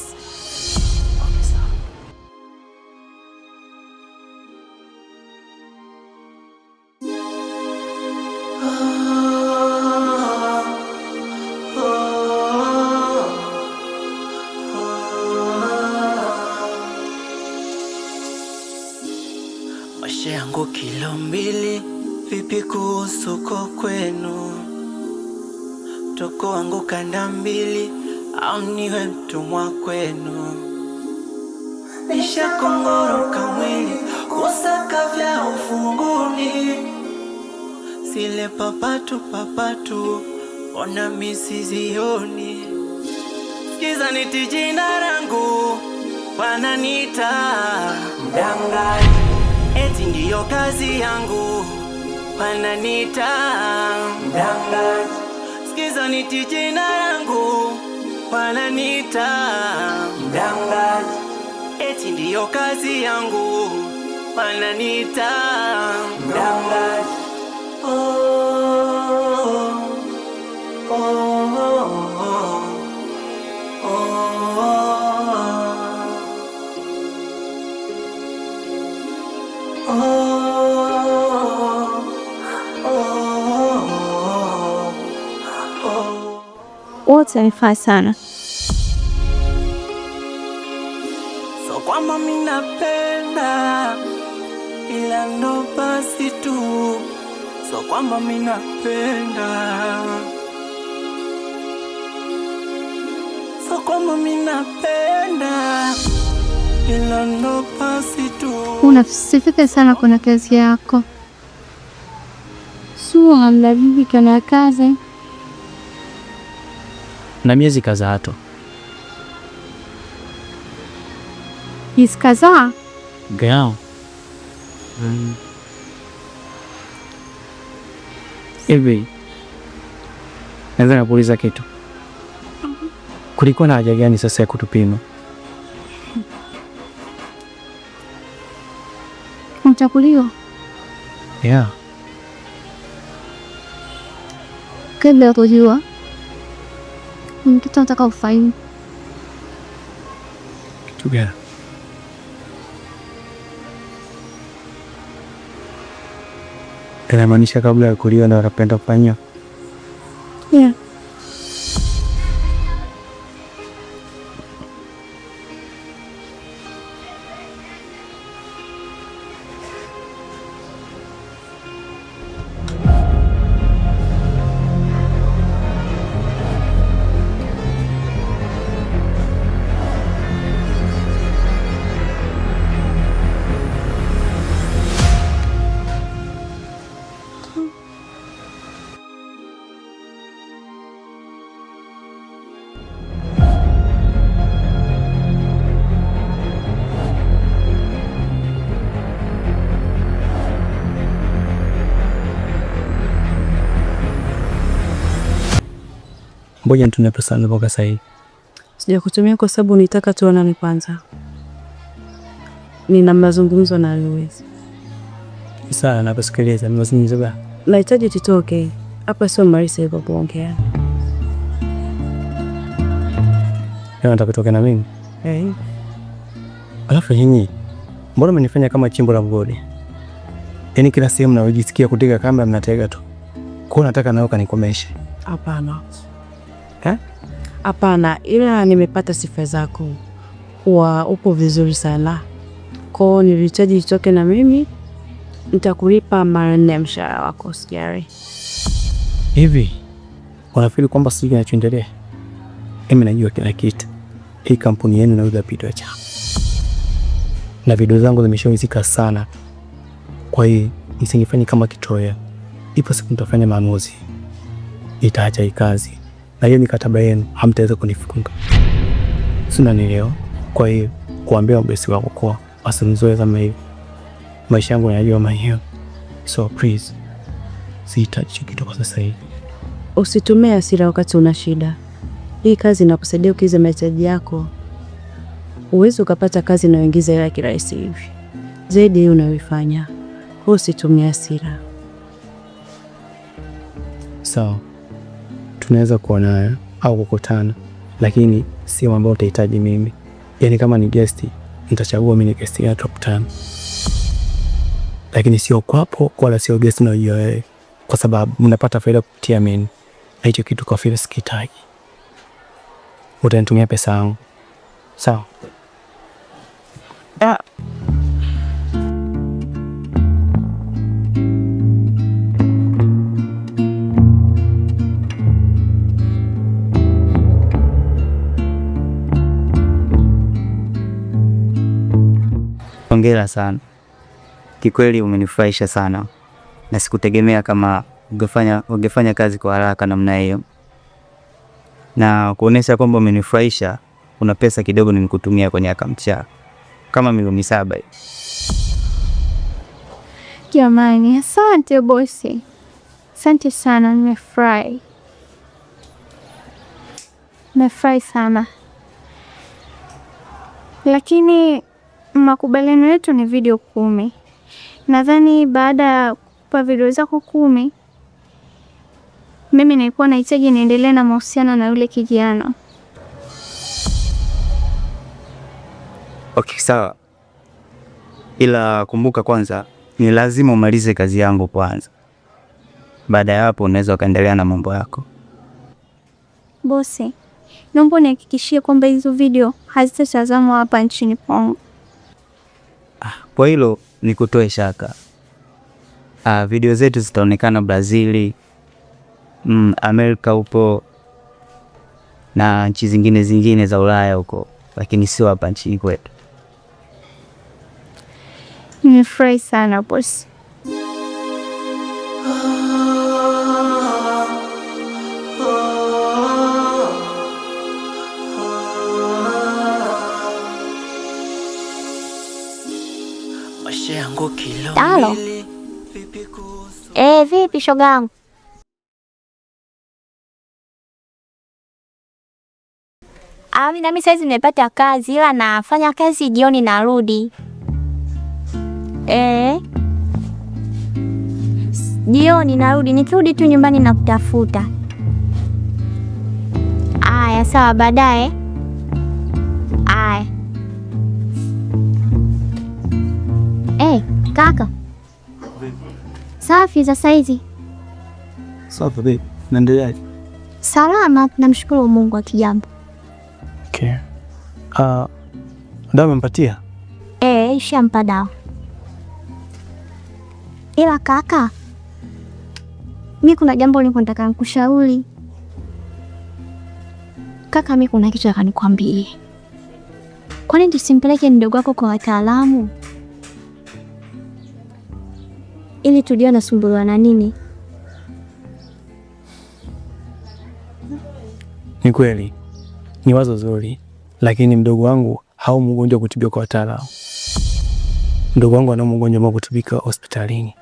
Maisha yangu kilo mbili, vipi kuhusu kwa kwenu? Toko wangu kanda mbili, au niwe mtumwa kwenu? Nishakongoroka mwili, kusaka vya ufunguni. Sile papatu, ona misizioni. Sikiza niti jina langu, wananiita mdangaji, eti ndiyo kazi yangu, wananiita mdangaji. Sikiza niti jina langu, wananiita mdangaji, eti ndiyo kazi yangu, wananiita mdangaji. Wote nifaa sana. So kwamba mimi napenda, ila ndo basi tu. So kwamba mimi napenda, so kwamba mimi napenda, ila ndo basi tu. Unasifika sana kuna kazi yako. Sio amlabibi kana kazi. Na miezi kadhaa tu. Miezi kadhaa? Gao. Hivi naweza kuuliza kitu? Kulikuwa na haja gani sasa ya kutupima? Mtakuliwa? Yeah. Kabla ya kujua kitu nataka ufanye. Kitu gani? Inamaanisha kabla ya kuliwa na wanapenda kufanya. Yeah. Ngoja nitumie pesa mpaka sasa hivi. Sijakutumia kwa sababu nitaka tuonane kwanza. Nina mazungumzo na Luis. Sasa nakusikiliza, ni mazungumzo gani? Nahitaji tutoke. Hapa sio Marisa yuko kuongea. Nataka kutoka na mimi. Alafu nyinyi, mbona mmenifanya kama chimbo la mgodi? Yaani kila sehemu naojisikia kutega kamba mnatega tu. Kwa nataka nao kanikomeshe. Hapana. Hapana, ila nimepata sifa zako. Kuwa upo vizuri sana. Kwa nilihitaji tutoke na mimi. Nitakulipa mara 4 mshahara wako, usijali. Hivi unafikiri kwamba sisi kinachoendelea? Mimi najua kila kitu. Hii kampuni yenu inauza vitu cha. Na video zangu zimeshawizika sana. Kwa hiyo nisingefanya kama kitoweo. Ipo siku nitafanya maamuzi. Itaacha hii kazi. Na hiyo mikataba yenu hamtaweza kunifunga. Sina nileo. Kwa hiyo kuambia mbesi wako kwa asimzoe kama hiyo. Maisha yangu yanajua kama hiyo. So please, sihitaji kitu kwa sasa hivi. Usitumie hasira wakati una shida. Hii kazi inakusaidia ukize mahitaji yako. Uwezi ukapata kazi inayoingiza hela kirahisi hivi. Zaidi hiyo unayoifanya. Usitumie hasira. Sawa. Tunaweza kuonana au kukutana, lakini sio ambao utahitaji mimi. Yaani kama ni guest, nitachagua mimi ni guest ya top 10. Lakini sio kwapo wala sio guest na wewe, kwa sababu mnapata faida kupitia mimi. Na hicho kitu kwa vile sikitaji. Utanitumia pesa yangu. Sawa? Hongera sana. Kikweli umenifurahisha sana. Na sikutegemea kama ungefanya kazi kwa haraka namna hiyo. Na kuonesha kwamba umenifurahisha, kuna pesa kidogo nimekutumia kwenye akaunti yako. Kama milioni 7 hivi. Jamani, asante bosi. Asante sana, nimefurahi. Nimefurahi sana. Lakini makubaliano yetu ni video 10. Nadhani baada ya kupa video zako 10, mimi nilikuwa nahitaji niendelee na mahusiano na yule kijana. Okay, sawa. Ila kumbuka kwanza ni lazima umalize kazi yangu kwanza. Baada ya hapo unaweza kaendelea na mambo yako. Bosi, naomba nihakikishie kwamba hizo video hazitatazamwa hapa nchini kwangu. Kwa hilo nikutoe shaka. Video zetu zitaonekana Brazili, Amerika huko na nchi zingine za Ulaya huko, lakini sio hapa nchini kwetu. Nimefurahi sana bosi. Halo. Vipi shogangu? Mimi saizi nimepata kazi, ila nafanya kazi jioni narudi. Jioni narudi, nikirudi tu nyumbani na kutafuta. Aya, sawa baadaye. Aya. Kaka. Safi za saizi. Safi babe. Naendeleaje? Salama, namshukuru Mungu wa kijambo. Okay. Dawa umempatia? Shampa dawa. Ila kaka, mimi kuna jambo nilikuwa nataka nikushauri. Kaka, mimi kuna kitu nataka nikwambie. Kwani tusimpeleke mdogo wako kwa wataalamu ili tujue anasumbuliwa na nini? Ni kweli, ni wazo zuri, lakini mdogo wangu hau mgonjwa kutibiwa kwa wataalamu. Mdogo wangu ana mgonjwa wa kutibika hospitalini,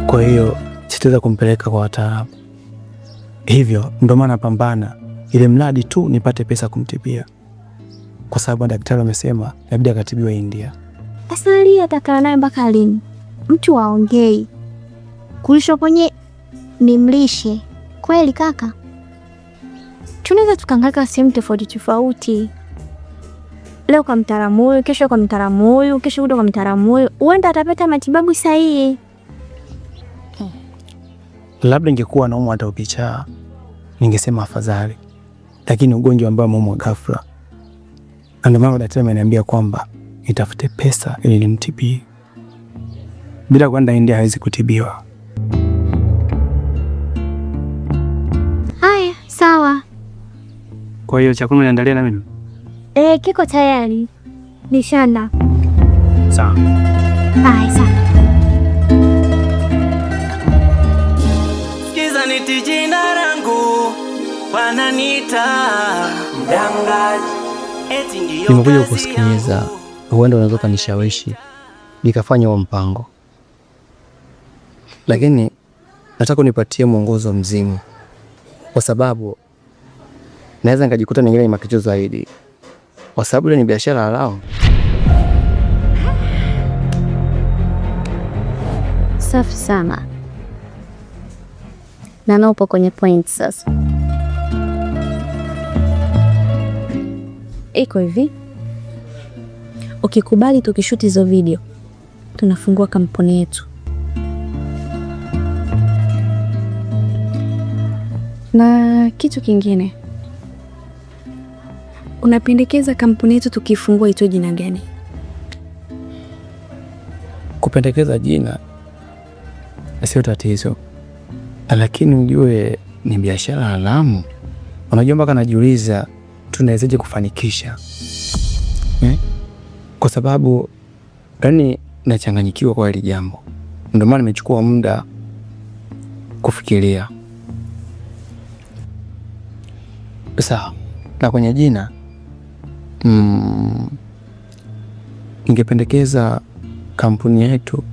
kwa hiyo sitaweza kumpeleka kwa wataalamu. Hivyo ndio maana napambana ile mradi tu nipate pesa kumtibia, kwa sababu daktari amesema inabidi akatibiwa India. Asali atakaa naye mpaka lini? Mtu waongei kulisho kwenye ni mlishe kweli kaka. Tunaweza tukaangalia sehemu tofauti tofauti. Leo kwa mtaalamu huyu, kesho kwa mtaalamu huyu, kesho kwa mtaalamu huyu. Huenda atapata matibabu sahihi. Labda ingekuwa naumwa hata ukichaa, ningesema afadhali. Lakini ugonjwa ambao umeumwa ghafla. Ndio maana daktari ameniambia kwamba nitafute pesa ili nimtibie. Bila kwenda India hawezi kutibiwa. Haya, sawa. Kwa hiyo chakula niandalie na mimi? Kiko tayari. Nishanda. Sawa. Haya, sawa. Sikiza niti jina langu wananiita mdangaji. Eti ndiyo nimekuja kusikiliza, huenda unaweza kanishawishi nikafanya huo mpango, lakini nataka unipatie mwongozo mzima, kwa sababu naweza nikajikuta nyingine ni makicho zaidi, kwa sababu ile ni biashara halali. Safi sana. Na upo kwenye point sasa. Iko hivi, ukikubali tukishuti hizo video, tunafungua kampuni yetu. Na kitu kingine, unapendekeza kampuni yetu tukifungua itoe jina gani? Kupendekeza jina sio tatizo, lakini ujue ni biashara haramu. Unajua, mpaka najiuliza tunawezaje kufanikisha kwa sababu yani nachanganyikiwa kwa hili jambo. Ndio maana nimechukua muda kufikiria. Sawa, na kwenye jina ningependekeza kampuni yetu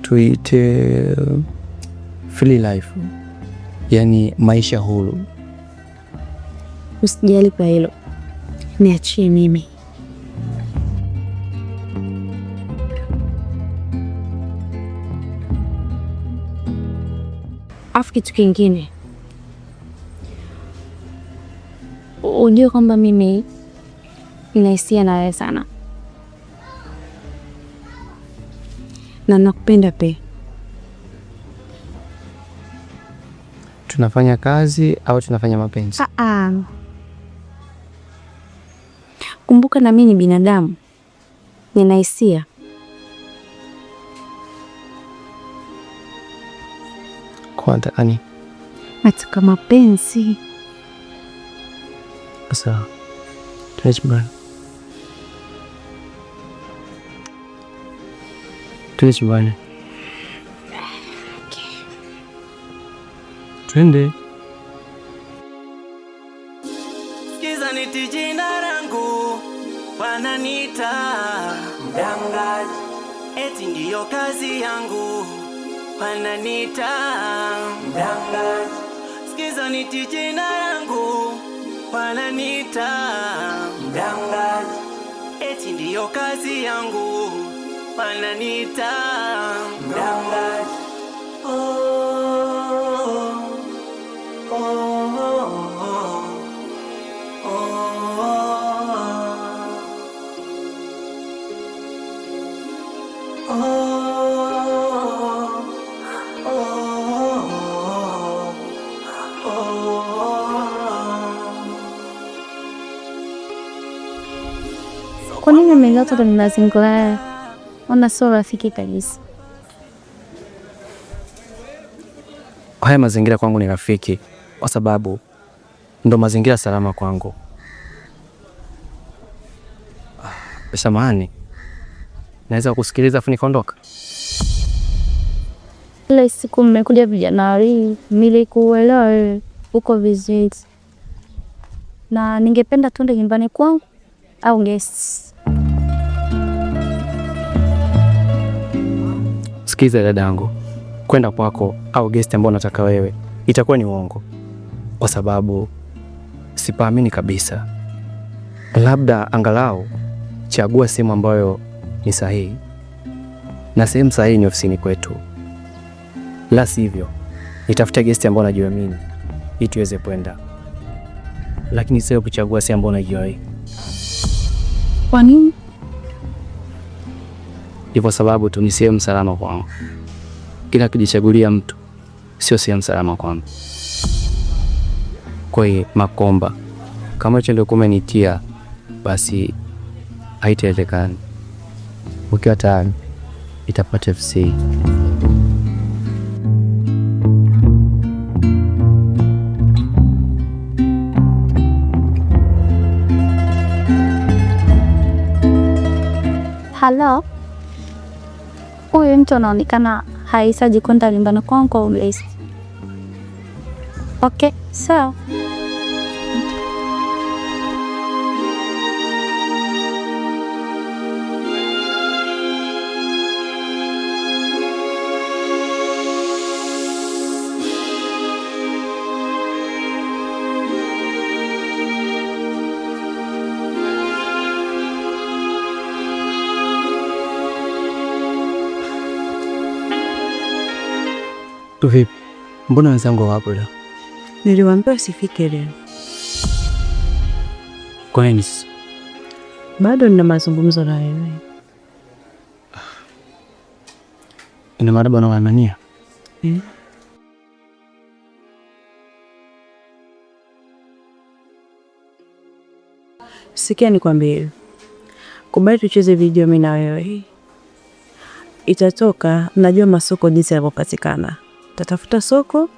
tuite Free Life, yani maisha huru. Usijali kwa hilo, niachie mimi. Afu kitu kingine, ujue kwamba mimi ninahisia na wewe sana na nakupenda pia. Tunafanya kazi au tunafanya mapenzi? Kumbuka na mimi ni binadamu, nina hisia. Kwanza ani nataka mapenzi. Sawa, tunachumbani. Tunachumbani. Okay. Twende. Sikiza niti jina langu wananiita mdangaji. Eti ndiyo kazi yangu wananiita mdangaji. Sikiza niti jina langu wananiita mdangaji. Eti ndiyo kazi yangu wananiita mdangaji. Kwa nini umeleta kwenye mazingira haya? Ona sio rafiki kabisa. Haya mazingira kwangu ni rafiki kwa sababu ndo mazingira salama kwangu. Samahani, naweza kusikiliza afu nikaondoka? Ile siku mmekuja vijana wawili, nilikuelewa wewe uko vizuri, na ningependa tuende nyumbani kwangu au guests. Sikiza dadangu, kwenda kwako au guest ambao unataka wewe itakuwa ni uongo, kwa sababu sipaamini kabisa. Labda angalau chagua sehemu ambayo ni sahihi, na sehemu sahihi ni ofisini kwetu. La sivyo nitafuta guest ambao najiamini ili tuweze kwenda, lakini sio kuchagua sehemu ambayo najua hii. Kwa nini? Ipo sababu tu ni sehemu salama kwangu, ila kujichagulia mtu sio sehemu salama kwangu. Kwa hiyo Makomba, kama hicho ndio kumenitia, basi haitawezekana. Ukiwa tayari itapata FC. Halo, huyu mtu anaonekana hahitaji kwenda nyumbani kwangu au guest. Okay, sawa. Vipi? Mbona wenzangu wapo leo? Niliwaambia usifike leo. Kwa nini? Bado nina mazungumzo na wewe. Ina maana bwana wanania? Sikia nikwambie. Kubali tucheze video mimi na wewe. Itatoka, najua masoko jinsi yanapopatikana. Tatafuta soko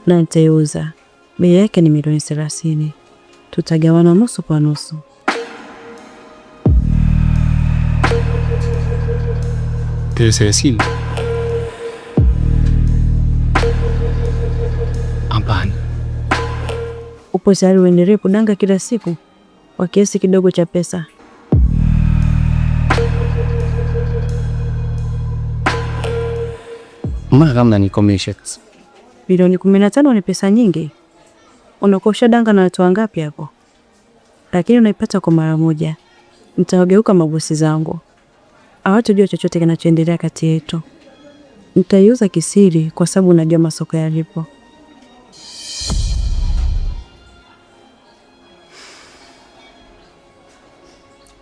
na nitaiuza. Bei yake ni milioni 30. Tutagawana nusu kwa nusu. Milioni 30? Hapana. Upo tayari uendelee kudanga kila siku kwa kiasi kidogo cha pesa? Mbona kama ni commissions? Milioni 15 ni pesa nyingi. Unakosha danga na watu wangapi hapo? Lakini unaipata kwa mara moja. Nitawageuka mabosi zangu. Hawatojua chochote kinachoendelea kati yetu. Nitaiuza kisiri kwa sababu unajua masoko yalipo.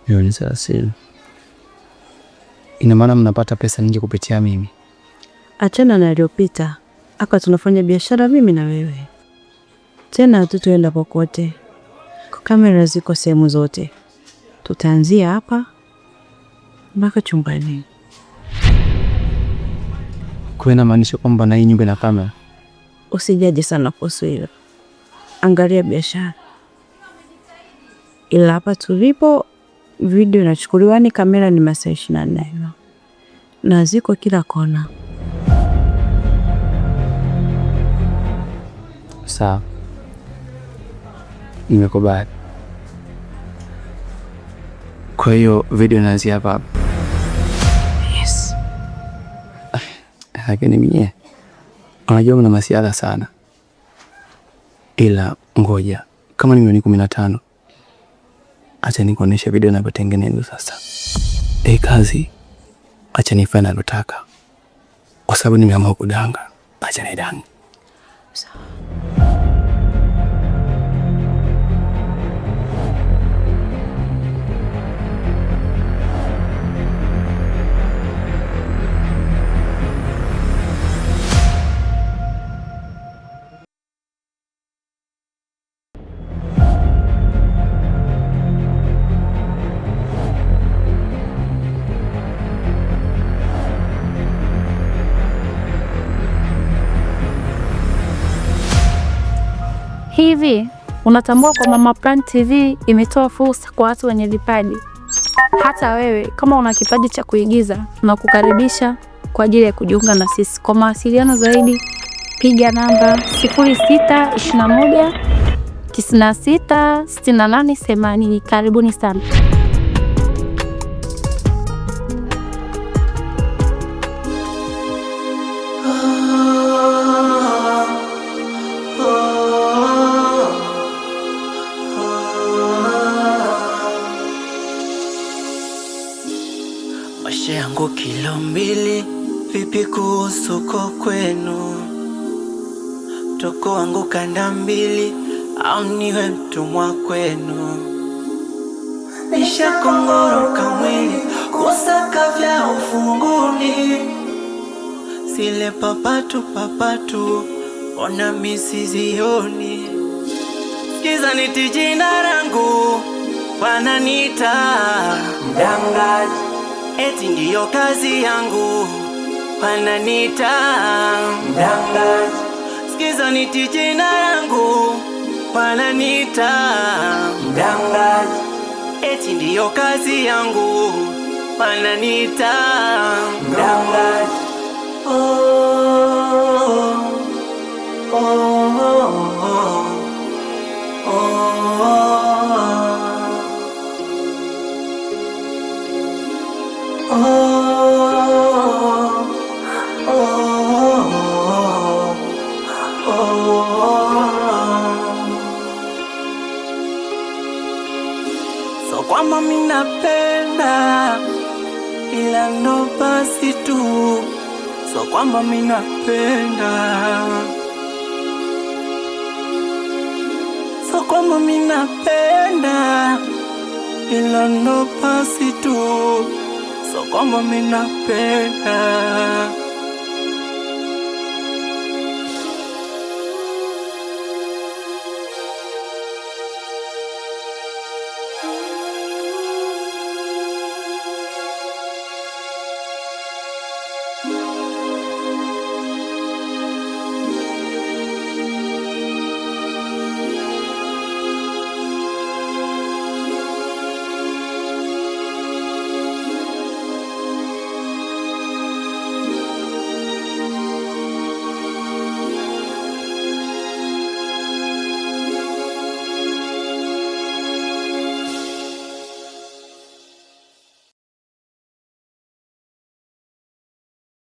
Milioni 30. Ina maana mnapata pesa nyingi kupitia mimi. Achana na yaliyopita. Aka tunafanya biashara mimi na wewe. Tena hatutoenda popote. Kamera ziko sehemu zote. Tutaanzia hapa mpaka chumbani. Kwa ina maanisha kwamba na hii nyumba na kamera? Usijaje sana kuhusu hilo. Angalia biashara. Ila hapa tulipo video inachukuliwa, ni kamera ni masaa 24 na ziko kila kona. Sawa. Nimekubali. Kwa hiyo video inaanzia hapa. Yes. Lakini mie, unajua mna masiala sana. Ila ngoja, kama ni milioni 15, acha nikuoneshe video inavyotengenezwa sasa. Kazi acha nifanye nalotaka, kwa sababu nimeamua kudanga. Acha nidanga. Sawa. Hivi unatambua kwa Mama Plan TV imetoa fursa kwa watu wenye vipaji. Hata wewe kama una kipaji cha kuigiza, tunakukaribisha kwa ajili ya kujiunga na sisi. Kwa mawasiliano zaidi piga namba 0621 96 68 80. Karibuni sana. Maisha yangu kilo mbili, vipi kuhusu kwa kwenu? Toko wangu kanda mbili, au niwe mtumwa kwenu? Nisha kongoroka mwili, kusaka vya ufunguni. Sile papatu, ona misizioni. Sikiza niti jina langu, wananiita mdangaji. Eti ndiyo kazi yangu, wananiita mdangaji. Sikiza niti jina langu, wananiita mdangaji. Eti ndiyo kazi yangu, wananiita mdangaji. So kwamba mimi napenda, ila ndo basi tu. So kwamba mimi napenda, so kwamba mimi napenda, ila ndo basi tu. So kwamba mimi napenda.